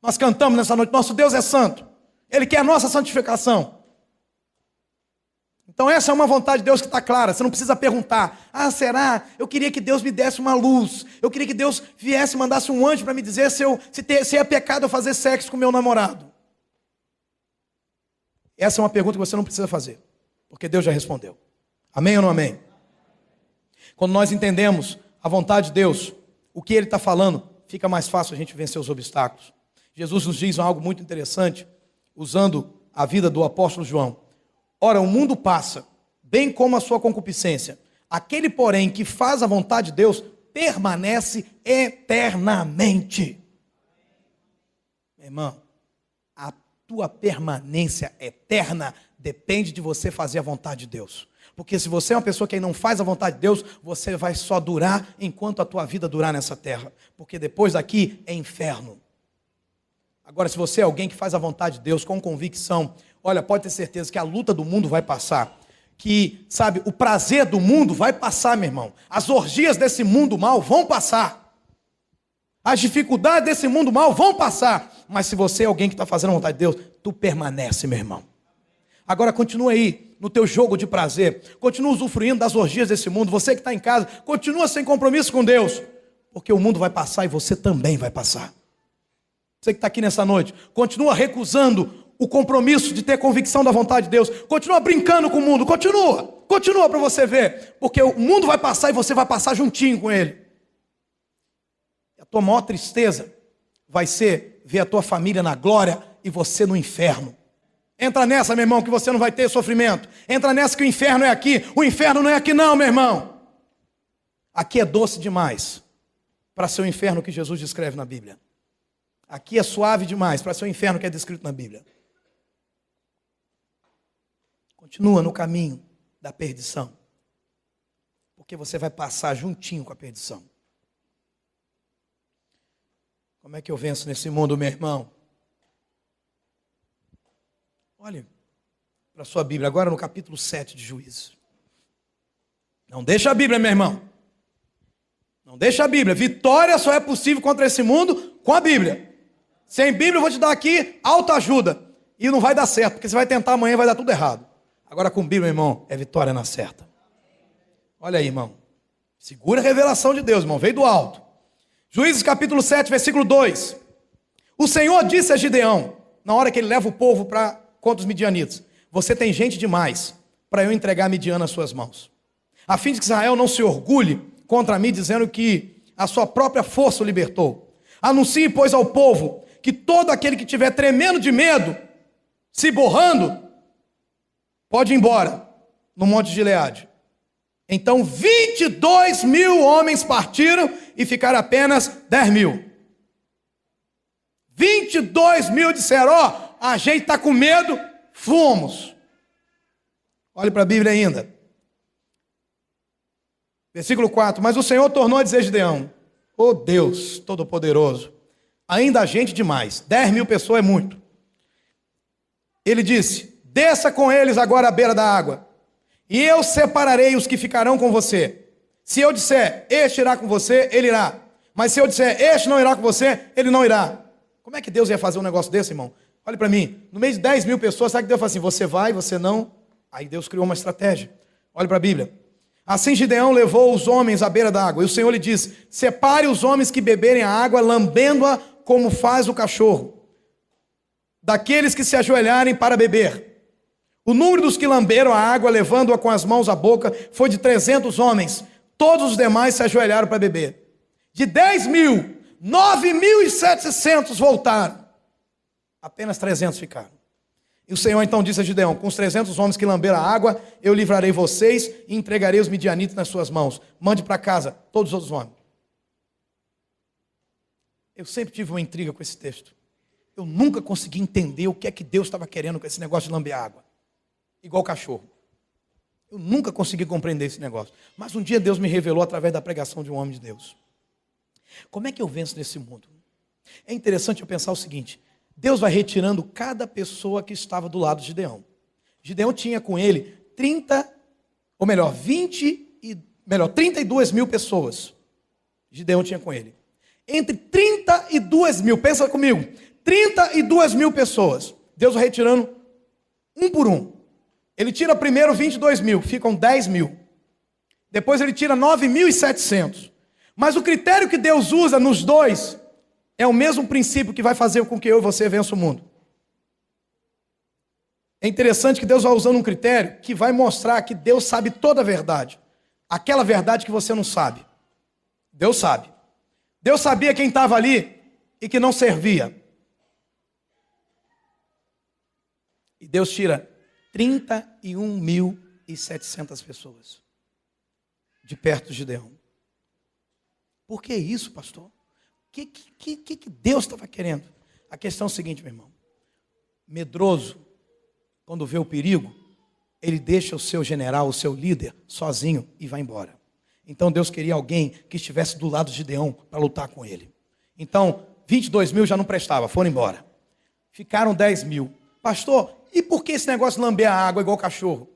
Nós cantamos nessa noite, nosso Deus é santo. Ele quer a nossa santificação. Então Então essa é uma vontade de Deus que está clara, você não precisa perguntar, será? Eu queria que Deus me desse uma luz, eu queria que Deus viesse e mandasse um anjo para me dizer se é pecado eu fazer sexo com meu namorado. Essa é uma pergunta que você não precisa fazer, porque Deus já respondeu. Amém ou não amém? Quando nós entendemos a vontade de Deus, o que Ele está falando, fica mais fácil a gente vencer os obstáculos. Jesus nos diz algo muito interessante, usando a vida do apóstolo João. Ora, o mundo passa, bem como a sua concupiscência. Aquele, porém, que faz a vontade de Deus, permanece eternamente. Meu irmão, a tua permanência eterna depende de você fazer a vontade de Deus. Porque se você é uma pessoa que não faz a vontade de Deus, você vai só durar enquanto a tua vida durar nessa terra. Porque depois daqui é inferno. Agora, se você é alguém que faz a vontade de Deus com convicção, olha, pode ter certeza que a luta do mundo vai passar. Que, sabe, o prazer do mundo vai passar, meu irmão. As orgias desse mundo mal vão passar. As dificuldades desse mundo mal vão passar. Mas se você é alguém que está fazendo a vontade de Deus, tu permanece, meu irmão. Agora continua aí no teu jogo de prazer. Continua usufruindo das orgias desse mundo. Você que está em casa, continua sem compromisso com Deus. Porque o mundo vai passar e você também vai passar. Você que está aqui nessa noite, continua recusando o compromisso de ter convicção da vontade de Deus. Continua brincando com o mundo, continua para você ver. Porque o mundo vai passar e você vai passar juntinho com ele. A tua maior tristeza vai ser ver a tua família na glória e você no inferno. Entra nessa, meu irmão, que você não vai ter sofrimento. Entra nessa que o inferno é aqui. O inferno não é aqui não, meu irmão. Aqui é doce demais para ser o inferno que Jesus descreve na Bíblia. Aqui é suave demais para ser o inferno que é descrito na Bíblia. Continua no caminho da perdição. Porque você vai passar juntinho com a perdição. Como é que eu venço nesse mundo, meu irmão? Olhe para a sua Bíblia, agora no capítulo 7 de Juízes. Não deixa a Bíblia, meu irmão. Não deixa a Bíblia. Vitória só é possível contra esse mundo com a Bíblia. Sem Bíblia eu vou te dar aqui autoajuda. E não vai dar certo, porque você vai tentar amanhã e vai dar tudo errado. Agora com Bíblia, meu irmão, é vitória na certa. Olha aí, irmão. Segura a revelação de Deus, irmão. Veio do alto. Juízes capítulo 7, versículo 2. O Senhor disse a Gideão, na hora que ele leva o povo contra os midianitas: você tem gente demais para eu entregar Midian nas suas mãos, a fim de que Israel não se orgulhe contra mim, dizendo que a sua própria força o libertou. Anuncie, pois, ao povo que todo aquele que estiver tremendo de medo, se borrando, pode ir embora no Monte de Gileade. Então 22.000 homens partiram e ficaram apenas 10.000. 22.000 disseram: a gente está com medo, fomos. Olhe para a Bíblia ainda. Versículo 4. Mas o Senhor tornou a dizer a Gideão: Deus Todo-Poderoso, ainda há gente demais. 10.000 pessoas é muito. Ele disse: desça com eles agora à beira da água, e eu separarei os que ficarão com você. Se eu disser, este irá com você, ele irá. Mas se eu disser, este não irá com você, ele não irá. Como é que Deus ia fazer um negócio desse, irmão? Olha para mim, no meio de 10.000 pessoas, sabe que Deus fala assim: você vai, você não? Aí Deus criou uma estratégia. Olha para a Bíblia. Assim Gideão levou os homens à beira da água, e o Senhor lhe disse: separe os homens que beberem a água, lambendo-a como faz o cachorro, daqueles que se ajoelharem para beber. O número dos que lamberam a água, levando-a com as mãos à boca, foi de 300 homens. Todos os demais se ajoelharam para beber. De 10.000, 9.700 voltaram. Apenas 300 ficaram. E o Senhor então disse a Gideão: com os 300 homens que lamberam a água, eu livrarei vocês e entregarei os midianitas nas suas mãos. Mande para casa todos os outros homens. Eu sempre tive uma intriga com esse texto. Eu nunca consegui entender o que é que Deus estava querendo com esse negócio de lamber água. Igual cachorro. Eu nunca consegui compreender esse negócio. Mas um dia Deus me revelou através da pregação de um homem de Deus. Como é que eu venço nesse mundo? É interessante eu pensar o seguinte: Deus vai retirando cada pessoa que estava do lado de Gideão. Gideão tinha com ele 32.000 pessoas. Gideão tinha com ele. Entre 32.000, pensa comigo, 32.000 pessoas. Deus vai retirando um por um. Ele tira primeiro 22 mil, ficam 10 mil. Depois ele tira 9.700. Mas o critério que Deus usa nos dois é o mesmo princípio que vai fazer com que eu e você vença o mundo. É interessante que Deus vai usando um critério que vai mostrar que Deus sabe toda a verdade. Aquela verdade que você não sabe. Deus sabe. Deus sabia quem estava ali e que não servia. E Deus tira 31.700 pessoas de perto de Gideão. Por que isso, pastor? O que Deus estava querendo? A questão é o seguinte, meu irmão. Medroso, quando vê o perigo, ele deixa o seu general, o seu líder, sozinho e vai embora. Então Deus queria alguém que estivesse do lado de Gideão para lutar com ele. Então, 22 mil já não prestava, foram embora. Ficaram 10 mil. Pastor, e por que esse negócio de lamber a água igual cachorro?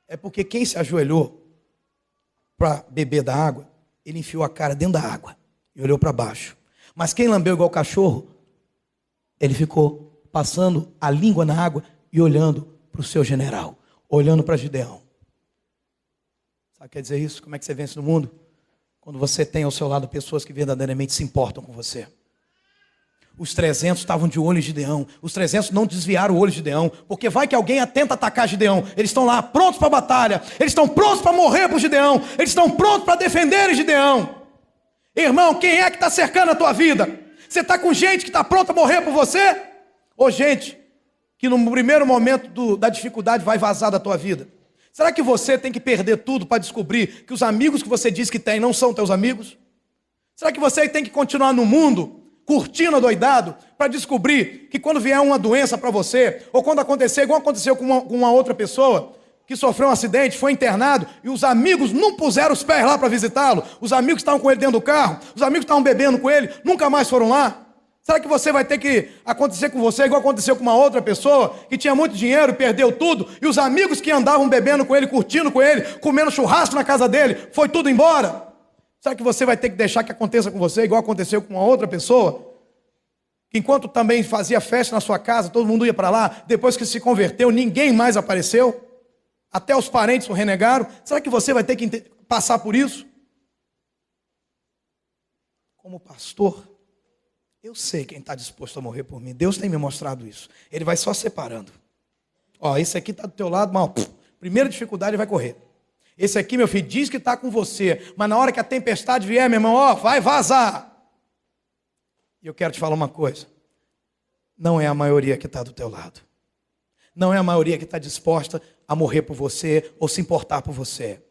É porque quem se ajoelhou para beber da água, ele enfiou a cara dentro da água e olhou para baixo. Mas quem lambeu igual cachorro, ele ficou passando a língua na água e olhando para o seu general, olhando para Gideão. Sabe o que quer dizer isso? Como é que você vence no mundo? Quando você tem ao seu lado pessoas que verdadeiramente se importam com você. Os 300 estavam de olho em Gideão. Os 300 não desviaram o olho de Gideão, porque vai que alguém tenta atacar Gideão. Eles estão lá prontos para a batalha. Eles estão prontos para morrer por Gideão. Eles estão prontos para defenderem Gideão. Irmão, quem é que está cercando a tua vida? Você está com gente que está pronta a morrer por você? Ou gente que no primeiro momento da dificuldade vai vazar da tua vida? Será que você tem que perder tudo para descobrir que os amigos que você diz que tem não são teus amigos? Será que você tem que continuar no mundo curtindo adoidado para descobrir que quando vier uma doença para você, ou quando acontecer, igual aconteceu com uma outra pessoa que sofreu um acidente, foi internado, e os amigos não puseram os pés lá para visitá-lo, os amigos estavam com ele dentro do carro, os amigos estavam bebendo com ele, nunca mais foram lá? Será que você vai ter que acontecer com você igual aconteceu com uma outra pessoa que tinha muito dinheiro e perdeu tudo, e os amigos que andavam bebendo com ele, curtindo com ele, comendo churrasco na casa dele, foi tudo embora? Será que você vai ter que deixar que aconteça com você igual aconteceu com uma outra pessoa? Que enquanto também fazia festa na sua casa, todo mundo ia para lá, depois que se converteu, ninguém mais apareceu? Até os parentes o renegaram? Será que você vai ter que passar por isso? Como pastor, eu sei quem está disposto a morrer por mim. Deus tem me mostrado isso. Ele vai só separando. Ó, esse aqui está do teu lado, mas primeira dificuldade ele vai correr. Esse aqui, meu filho, diz que está com você, mas na hora que a tempestade vier, meu irmão, ó, vai vazar. E eu quero te falar uma coisa. Não é a maioria que está do teu lado. Não é a maioria que está disposta a morrer por você ou se importar por você.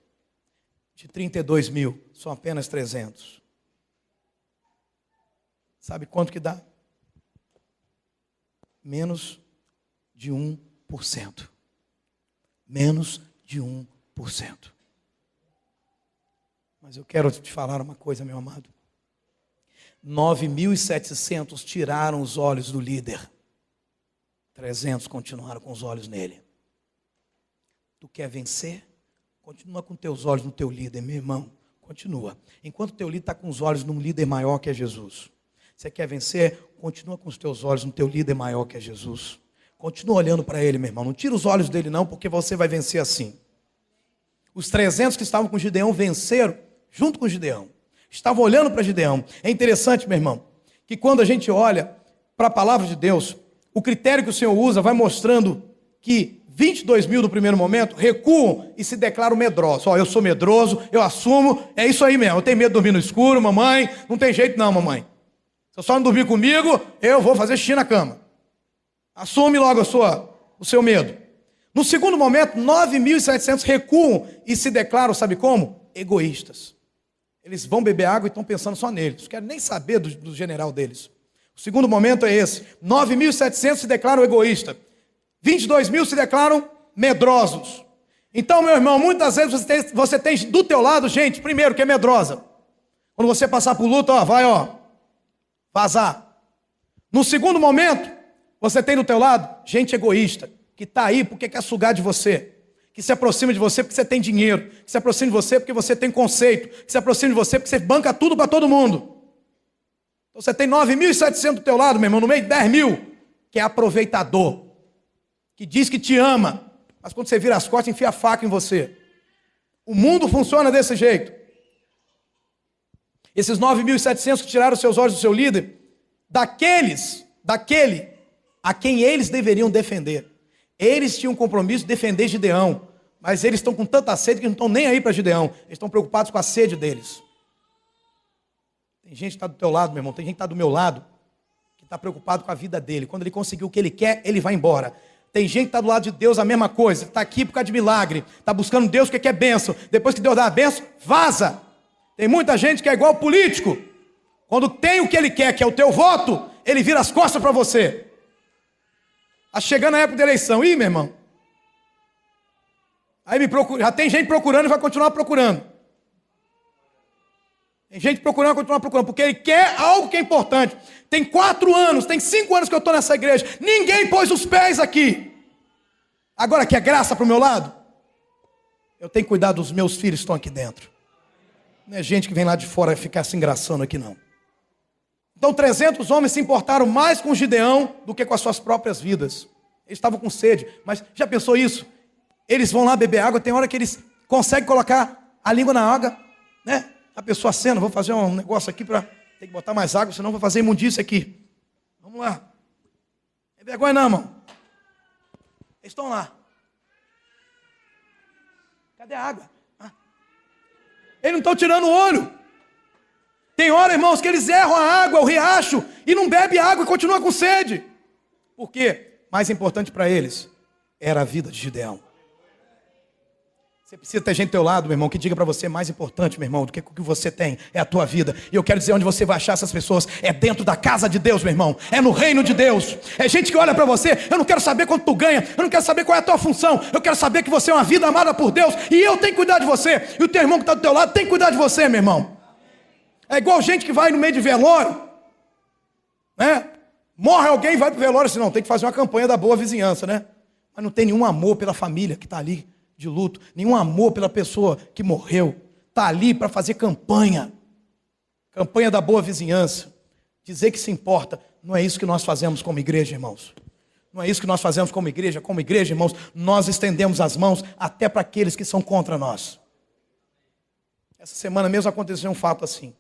De 32 mil, são apenas 300. Sabe quanto que dá? Menos de 1%. Menos de 1%. Mas eu quero te falar uma coisa, meu amado. 9.700 tiraram os olhos do líder. 300 continuaram com os olhos nele. Tu quer vencer? Continua com teus olhos no teu líder, meu irmão. Continua. Enquanto teu líder está com os olhos num líder maior que é Jesus. Você quer vencer? Continua com os teus olhos no teu líder maior que é Jesus. Continua olhando para ele, meu irmão. Não tira os olhos dele não, porque você vai vencer assim. Os 300 que estavam com Gideão venceram junto com Gideão. Estavam olhando para Gideão. É interessante, meu irmão, que quando a gente olha para a palavra de Deus, o critério que o Senhor usa vai mostrando que 22 mil no primeiro momento recuam e se declaram medrosos. Ó, eu sou medroso, eu assumo, é isso aí mesmo. Eu tenho medo de dormir no escuro, mamãe. Não tem jeito não, mamãe. Se eu só não dormir comigo, eu vou fazer xixi na cama. Assume logo o seu medo. No segundo momento, 9.700 recuam e se declaram, sabe como? Egoístas. Eles vão beber água e estão pensando só neles. Não querem nem saber do general deles. O segundo momento é esse. 9.700 se declaram egoístas. 22 mil se declaram medrosos. Então, meu irmão, muitas vezes você tem do teu lado gente, primeiro, que é medrosa. Quando você passar por luta, ó, vai, ó, vazar. No segundo momento, você tem do teu lado gente egoísta, que está aí porque quer sugar de você. Que se aproxima de você porque você tem dinheiro, que se aproxima de você porque você tem conceito, que se aproxima de você porque você banca tudo para todo mundo. Então você tem 9.700 do teu lado, meu irmão, no meio de 10 mil, que é aproveitador, que diz que te ama, Mas quando você vira as costas, enfia a faca em você. O mundo funciona desse jeito. Esses 9.700 que tiraram seus olhos do seu líder, daquele a quem eles deveriam defender. Eles tinham um compromisso de defender Gideão, mas eles estão com tanta sede que não estão nem aí para Gideão. Eles estão preocupados com a sede deles. Tem gente que está do teu lado, meu irmão, tem gente que está do meu lado, que está preocupado com a vida dele. Quando ele conseguiu o que ele quer, ele vai embora. Tem gente que está do lado de Deus, a mesma coisa, está aqui por causa de milagre, está buscando Deus que quer bênção. Depois que Deus dá a bênção, vaza. Tem muita gente que é igual político. Quando tem o que ele quer, que é o teu voto, ele vira as costas para você. Está chegando a época da eleição. Ih, meu irmão. Aí me procura, já tem gente procurando e vai continuar procurando. Tem gente procurando e vai continuar procurando, porque ele quer algo que é importante. Tem 4 anos, tem 5 anos que eu estou nessa igreja. Ninguém pôs os pés aqui. Agora quer graça para o meu lado? Eu tenho que cuidar dos meus filhos que estão aqui dentro. Não é gente que vem lá de fora ficar se engraçando aqui, não. Então 300 homens se importaram mais com Gideão do que com as suas próprias vidas. Eles estavam com sede, mas já pensou isso? Eles vão lá beber água, tem hora que eles conseguem colocar a língua na água, né? A pessoa acena, vou fazer um negócio aqui para ter que botar mais água, senão vou fazer imundícia aqui. Vamos lá. Não é vergonha não, irmão. Eles estão lá. Cadê a água? Eles não estão tirando o olho. Tem hora, irmãos, que eles erram a água, o riacho, e não bebe água e continua com sede. Por quê? Mais importante para eles era a vida de Gideão. Você precisa ter gente do teu lado, meu irmão, que diga para você, mais importante, meu irmão, do que o que você tem, é a tua vida. E eu quero dizer, onde você vai achar essas pessoas, é dentro da casa de Deus, meu irmão. É no reino de Deus. É gente que olha para você, eu não quero saber quanto tu ganha, eu não quero saber qual é a tua função, eu quero saber que você é uma vida amada por Deus, e eu tenho que cuidar de você, e o teu irmão que está do teu lado tem que cuidar de você, meu irmão. É igual gente que vai no meio de velório, né? Morre alguém e vai para o velório, assim, não, tem que fazer uma campanha da boa vizinhança, né? Mas não tem nenhum amor pela família que está ali de luto, nenhum amor pela pessoa que morreu. Está ali para fazer campanha da boa vizinhança, dizer que se importa. Não é isso que nós fazemos como igreja, irmãos. Não é isso que nós fazemos como igreja, irmãos. Nós estendemos as mãos até para aqueles que são contra nós. Essa semana mesmo aconteceu um fato assim.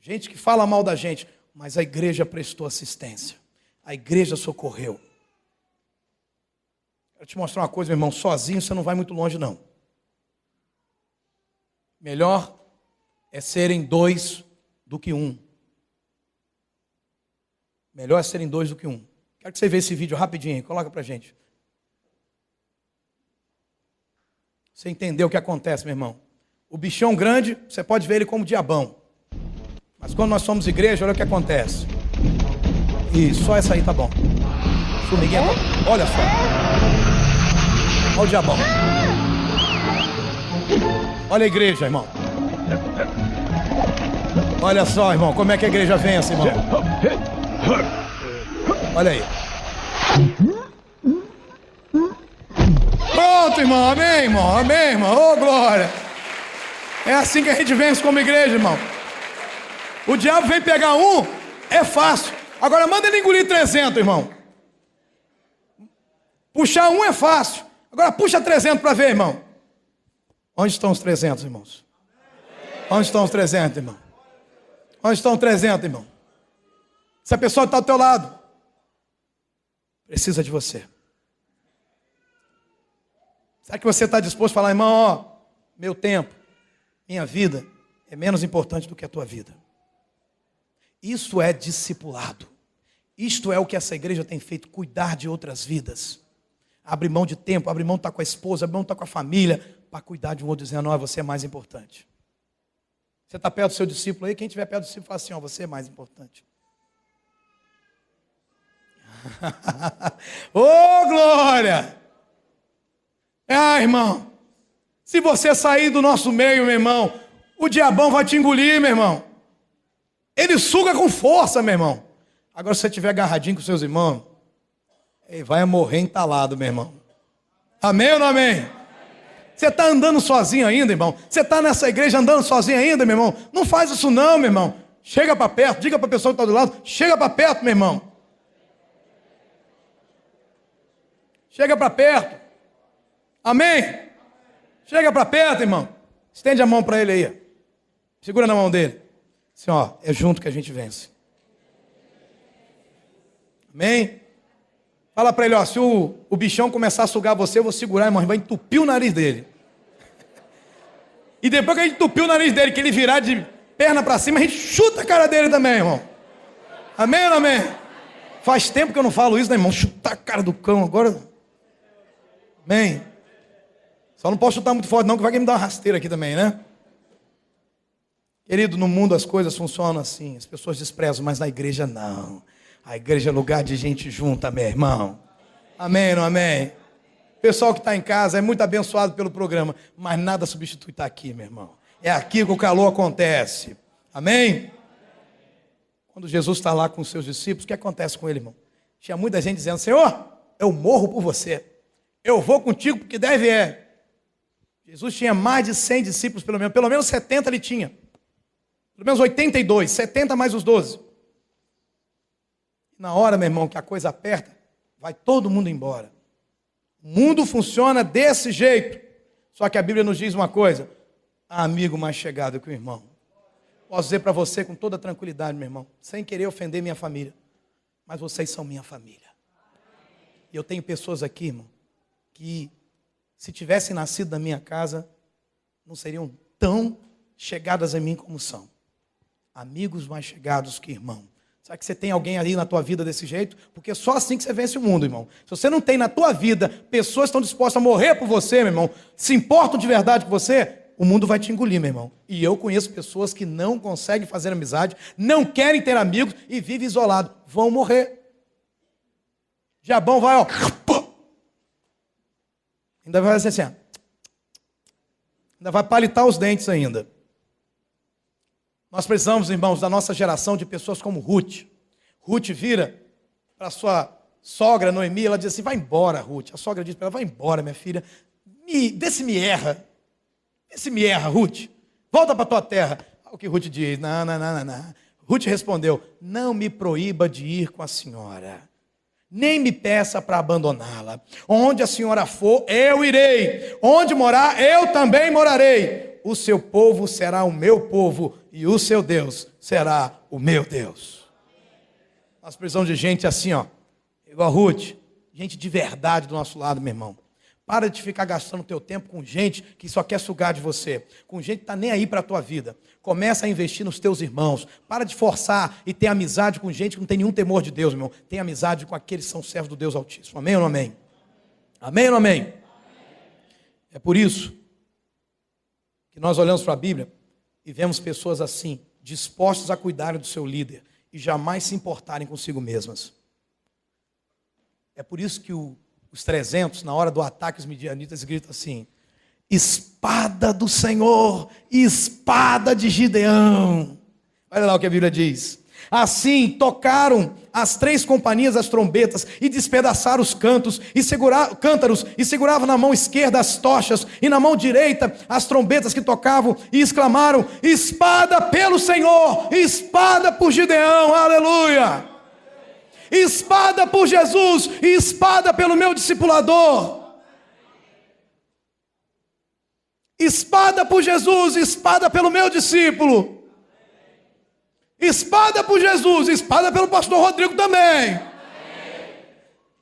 Gente que fala mal da gente, mas a igreja prestou assistência. A igreja socorreu. Quero te mostrar uma coisa, meu irmão. Sozinho você não vai muito longe, não. Melhor é serem 2 do que 1. Melhor é serem 2 do que 1. Quero que você veja esse vídeo rapidinho. Coloca pra gente. Você entendeu o que acontece, meu irmão? O bichão grande, você pode ver ele como diabão. Mas quando nós somos igreja, olha o que acontece. E só essa aí tá bom. Formiguinha tá bom. Olha só. Olha o diabão. Olha a igreja, irmão. Olha só, irmão, como é que a igreja vence, irmão. Olha aí. Pronto, irmão. Amém, irmão. Amém, irmão. Ô, glória. É assim que a gente vence como igreja, irmão. O diabo vem pegar um, é fácil. Agora manda ele engolir 300, irmão. Puxar um é fácil. Agora puxa 300 para ver, irmão. Onde estão os 300, irmãos? Onde estão os 300, irmão? Onde estão os 300, irmão? Se a pessoa está do teu lado, precisa de você. Será que você está disposto a falar, irmão, ó, meu tempo, minha vida é menos importante do que a tua vida? Isso é discipulado. Isto é o que essa igreja tem feito, cuidar de outras vidas. Abre mão de tempo, abre mão de estar com a esposa, abre mão de estar com a família, para cuidar de um outro, dizendo, não, você é mais importante. Você está perto do seu discípulo aí, quem estiver perto do discípulo fala assim, ó, você é mais importante. Ô, glória! Ah, irmão, se você sair do nosso meio, meu irmão, o diabão vai te engolir, meu irmão. Ele suga com força, meu irmão. Agora, se você estiver agarradinho com seus irmãos, ele vai morrer entalado, meu irmão. Amém ou não amém? Você está andando sozinho ainda, irmão? Você está nessa igreja andando sozinho ainda, meu irmão? Não faz isso não, meu irmão. Chega para perto, diga para a pessoa que está do lado, chega para perto, meu irmão. Chega para perto. Amém? Chega para perto, irmão. Estende a mão para ele aí. Segura na mão dele. Assim, ó, é junto que a gente vence. Amém? Fala para ele, ó, se o bichão começar a sugar você, eu vou segurar, irmão, vai entupir o nariz dele. E depois que a gente entupir o nariz dele, que ele virar de perna para cima, a gente chuta a cara dele também, irmão. Amém ou não amém? Faz tempo que eu não falo isso, né, irmão? Chutar a cara do cão agora. Amém? Só não posso chutar muito forte não, que vai me dar uma rasteira aqui também, né? Querido, no mundo as coisas funcionam assim. As pessoas desprezam, mas na igreja não. A igreja é lugar de gente junta, meu irmão. Amém ou não amém? Pessoal que está em casa é muito abençoado pelo programa, mas nada substitui estar aqui, meu irmão. É aqui que o calor acontece. Amém? Quando Jesus está lá com os seus discípulos, o que acontece com ele, irmão? Tinha muita gente dizendo, Senhor, eu morro por você. Eu vou contigo porque deve é. Jesus tinha mais de 100 discípulos, pelo menos 70 ele tinha. Pelo menos 82, 70 mais os 12. Na hora, meu irmão, que a coisa aperta, vai todo mundo embora. O mundo funciona desse jeito. Só que a Bíblia nos diz uma coisa: há amigo mais chegado que o irmão. Posso dizer para você com toda tranquilidade, meu irmão, sem querer ofender minha família, mas vocês são minha família. E eu tenho pessoas aqui, irmão, que se tivessem nascido na minha casa, não seriam tão chegadas a mim como são. Amigos mais chegados que irmão. Sabe que você tem alguém ali na tua vida desse jeito? Porque é só assim que você vence o mundo, irmão. Se você não tem na tua vida pessoas que estão dispostas a morrer por você, meu irmão, se importam de verdade com você, o mundo vai te engolir, meu irmão. E eu conheço pessoas que não conseguem fazer amizade, não querem ter amigos e vivem isolados. Vão morrer. Jabão vai, ó. Ainda vai fazer assim, ó. Ainda vai palitar os dentes ainda. Nós precisamos, irmãos, da nossa geração de pessoas como Ruth. Ruth vira para sua sogra, Noemi, ela diz assim, vai embora, Ruth. A sogra diz para ela, vai embora, minha filha. Vê se me erra. Vê se me erra, Ruth. Volta para a tua terra. O que Ruth diz? Não. Ruth respondeu, não me proíba de ir com a senhora. Nem me peça para abandoná-la. Onde a senhora for, eu irei. Onde morar, eu também morarei. O seu povo será o meu povo e o seu Deus será o meu Deus. Nós precisamos de gente assim, ó, igual a Ruth, gente de verdade do nosso lado, meu irmão. Para de ficar gastando o teu tempo com gente que só quer sugar de você, com gente que está nem aí para a tua vida. Começa a investir nos teus irmãos. Para de forçar e ter amizade com gente que não tem nenhum temor de Deus, meu irmão. Tem amizade com aqueles que são servos do Deus Altíssimo. Amém ou não amém? Amém ou não amém? É por isso que nós olhamos para a Bíblia e vemos pessoas assim, dispostas a cuidarem do seu líder e jamais se importarem consigo mesmas. É por isso que os 300, na hora do ataque, os midianitas gritam assim, espada do Senhor e espada de Gideão. Olha lá o que a Bíblia diz. Assim tocaram as 3 companhias as trombetas e despedaçaram os cântaros e seguravam na mão esquerda as tochas e na mão direita as trombetas que tocavam e exclamaram, espada pelo Senhor, espada por Gideão, aleluia, espada por Jesus e espada pelo meu discipulador, espada por Jesus, espada pelo meu discípulo. Espada por Jesus, espada pelo pastor Rodrigo também.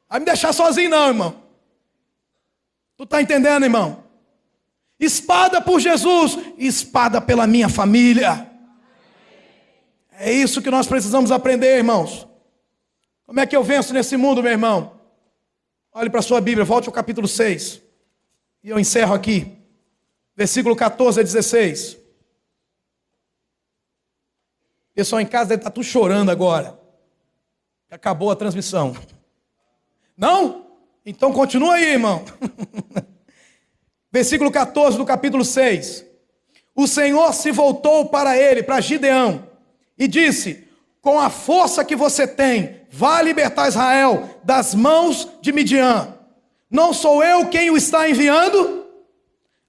Vai me deixar sozinho não, irmão. Tu está entendendo, irmão? Espada por Jesus, espada pela minha família. É isso que nós precisamos aprender, irmãos. Como é que eu venço nesse mundo, meu irmão? Olhe para a sua Bíblia, volte ao capítulo 6. E eu encerro aqui. Versículo 14 a 16. Pessoal em casa deve estar tudo chorando agora. Acabou a transmissão. Não? Então continua aí, irmão. Versículo 14 do capítulo 6. O Senhor se voltou para ele, para Gideão, e disse, com a força que você tem, vá libertar Israel das mãos de Midian. Não sou eu quem o está enviando?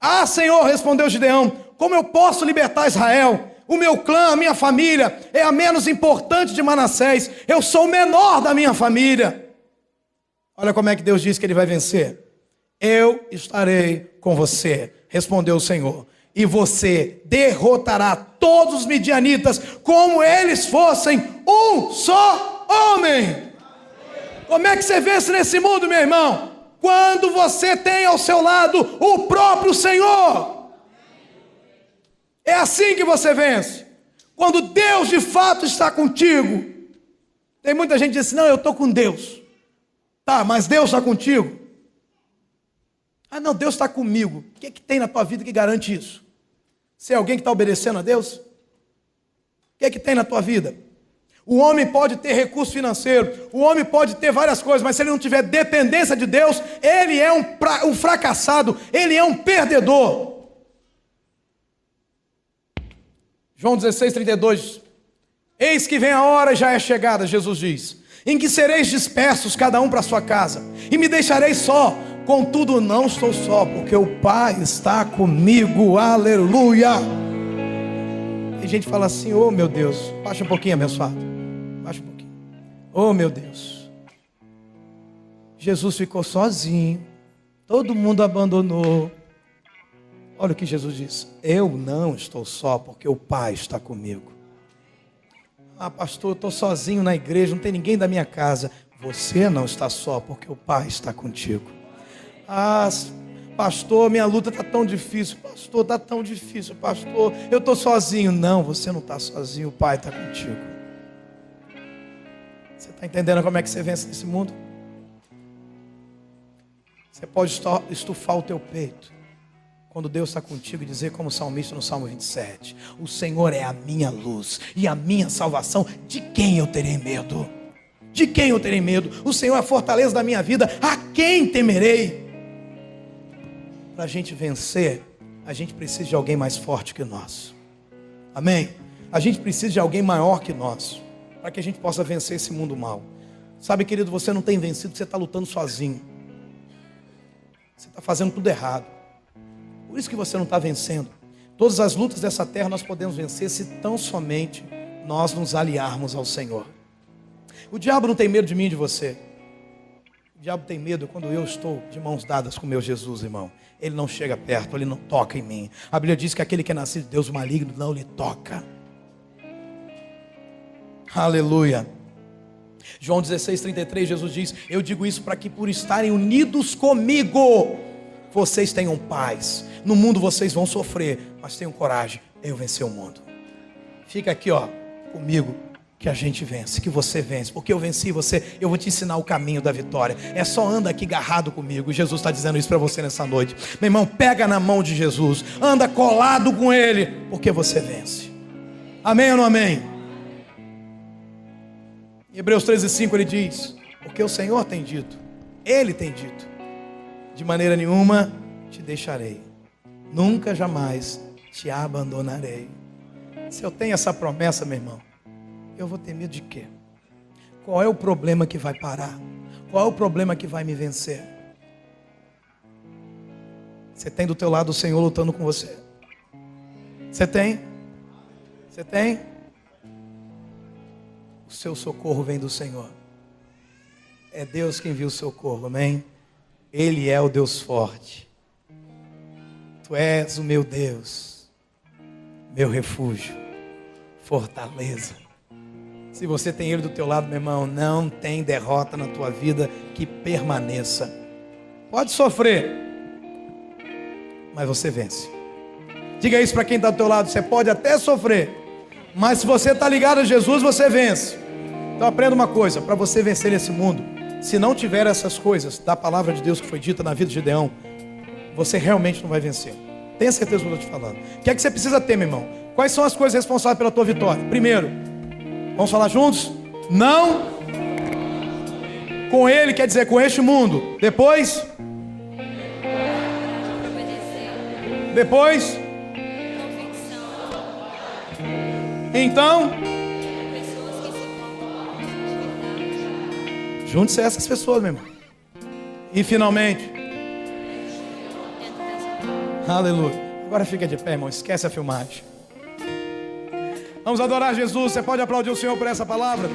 Ah, Senhor, respondeu Gideão, como eu posso libertar Israel? O meu clã, a minha família, é a menos importante de Manassés. Eu sou o menor da minha família. Olha como é que Deus diz que ele vai vencer. eu estarei com você, respondeu o Senhor, e você derrotará todos os midianitas, como eles fossem um só homem. Como é que você vence nesse mundo, meu irmão? Quando você tem ao seu lado o próprio Senhor. É assim que você vence. Quando Deus de fato está contigo. Tem muita gente que diz assim, não, eu estou com Deus. Tá, mas Deus está contigo? Ah, não, Deus está comigo. O que é que tem na tua vida que garante isso? Você é alguém que está obedecendo a Deus? O que é que tem na tua vida? O homem pode ter recurso financeiro, o homem pode ter várias coisas, mas se ele não tiver dependência de Deus, ele é um fracassado, ele é um perdedor. João 16:32. Eis que vem a hora e já é chegada, Jesus diz, em que sereis dispersos, cada um para a sua casa, e me deixareis só. Contudo, não estou só, porque o Pai está comigo, aleluia. E a gente fala assim, oh meu Deus, baixa um pouquinho, abençoado, baixa um pouquinho. Oh meu Deus, Jesus ficou sozinho, todo mundo abandonou. Olha o que Jesus diz, eu não estou só, porque o Pai está comigo. Ah, pastor, eu estou sozinho na igreja, não tem ninguém da minha casa. Você não está só, porque o Pai está contigo. Ah, pastor, minha luta está tão difícil. Pastor, está tão difícil. Pastor, eu estou sozinho. Não, você não está sozinho, o Pai está contigo. Você está entendendo como é que você vence nesse mundo? Você pode estufar o teu peito quando Deus está contigo e dizer como salmista no Salmo 27, o Senhor é a minha luz e a minha salvação, de quem eu terei medo? De quem eu terei medo? O Senhor é a fortaleza da minha vida, a quem temerei? Para a gente vencer, a gente precisa de alguém mais forte que nós. Amém? A gente precisa de alguém maior que nós, para que a gente possa vencer esse mundo mal. Sabe, querido, você não tem vencido, você está lutando sozinho. Você está fazendo tudo errado. Por isso que você não está vencendo. Todas as lutas dessa terra nós podemos vencer se tão somente nós nos aliarmos ao Senhor. O diabo não tem medo de mim e de você. O diabo tem medo quando eu estou de mãos dadas com meu Jesus, irmão. Ele não chega perto, ele não toca em mim. A Bíblia diz que aquele que é nascido de Deus, o maligno, não lhe toca. Aleluia. João 16:33, Jesus diz, eu digo isso para que por estarem unidos comigo, vocês tenham paz. No mundo vocês vão sofrer, mas tenham coragem, eu venci o mundo. Fica aqui, ó, comigo, que a gente vence, que você vence. Porque eu venci você, eu vou te ensinar o caminho da vitória. É só anda aqui agarrado comigo. Jesus está dizendo isso para você nessa noite. Meu irmão, pega na mão de Jesus, anda colado com Ele, porque você vence. Amém ou não amém? Em Hebreus 13:5 ele diz, porque o Senhor tem dito, Ele tem dito, de maneira nenhuma te deixarei, nunca jamais te abandonarei. Se eu tenho essa promessa, meu irmão, eu vou ter medo de quê? Qual é o problema que vai parar? Qual é o problema que vai me vencer? Você tem do teu lado o Senhor lutando com você? Você tem? Você tem? O seu socorro vem do Senhor. É Deus quem envia o socorro, amém? Ele é o Deus forte. Tu és o meu Deus, meu refúgio, fortaleza. Se você tem Ele do teu lado, meu irmão, não tem derrota na tua vida que permaneça. Pode sofrer, mas você vence. Diga isso para quem está do teu lado, você pode até sofrer, mas se você está ligado a Jesus, você vence. Então aprenda uma coisa, para você vencer nesse mundo, se não tiver essas coisas da palavra de Deus que foi dita na vida de Gideão, você realmente não vai vencer. Tenha certeza do que eu estou te falando. O que é que você precisa ter, meu irmão? Quais são as coisas responsáveis pela tua vitória? Primeiro, vamos falar juntos? Não com ele, quer dizer, com este mundo. Depois, então, junte-se a essas pessoas, meu irmão. E finalmente, aleluia. Agora fica de pé, irmão, esquece a filmagem. Vamos adorar Jesus. Você pode aplaudir o Senhor por essa palavra?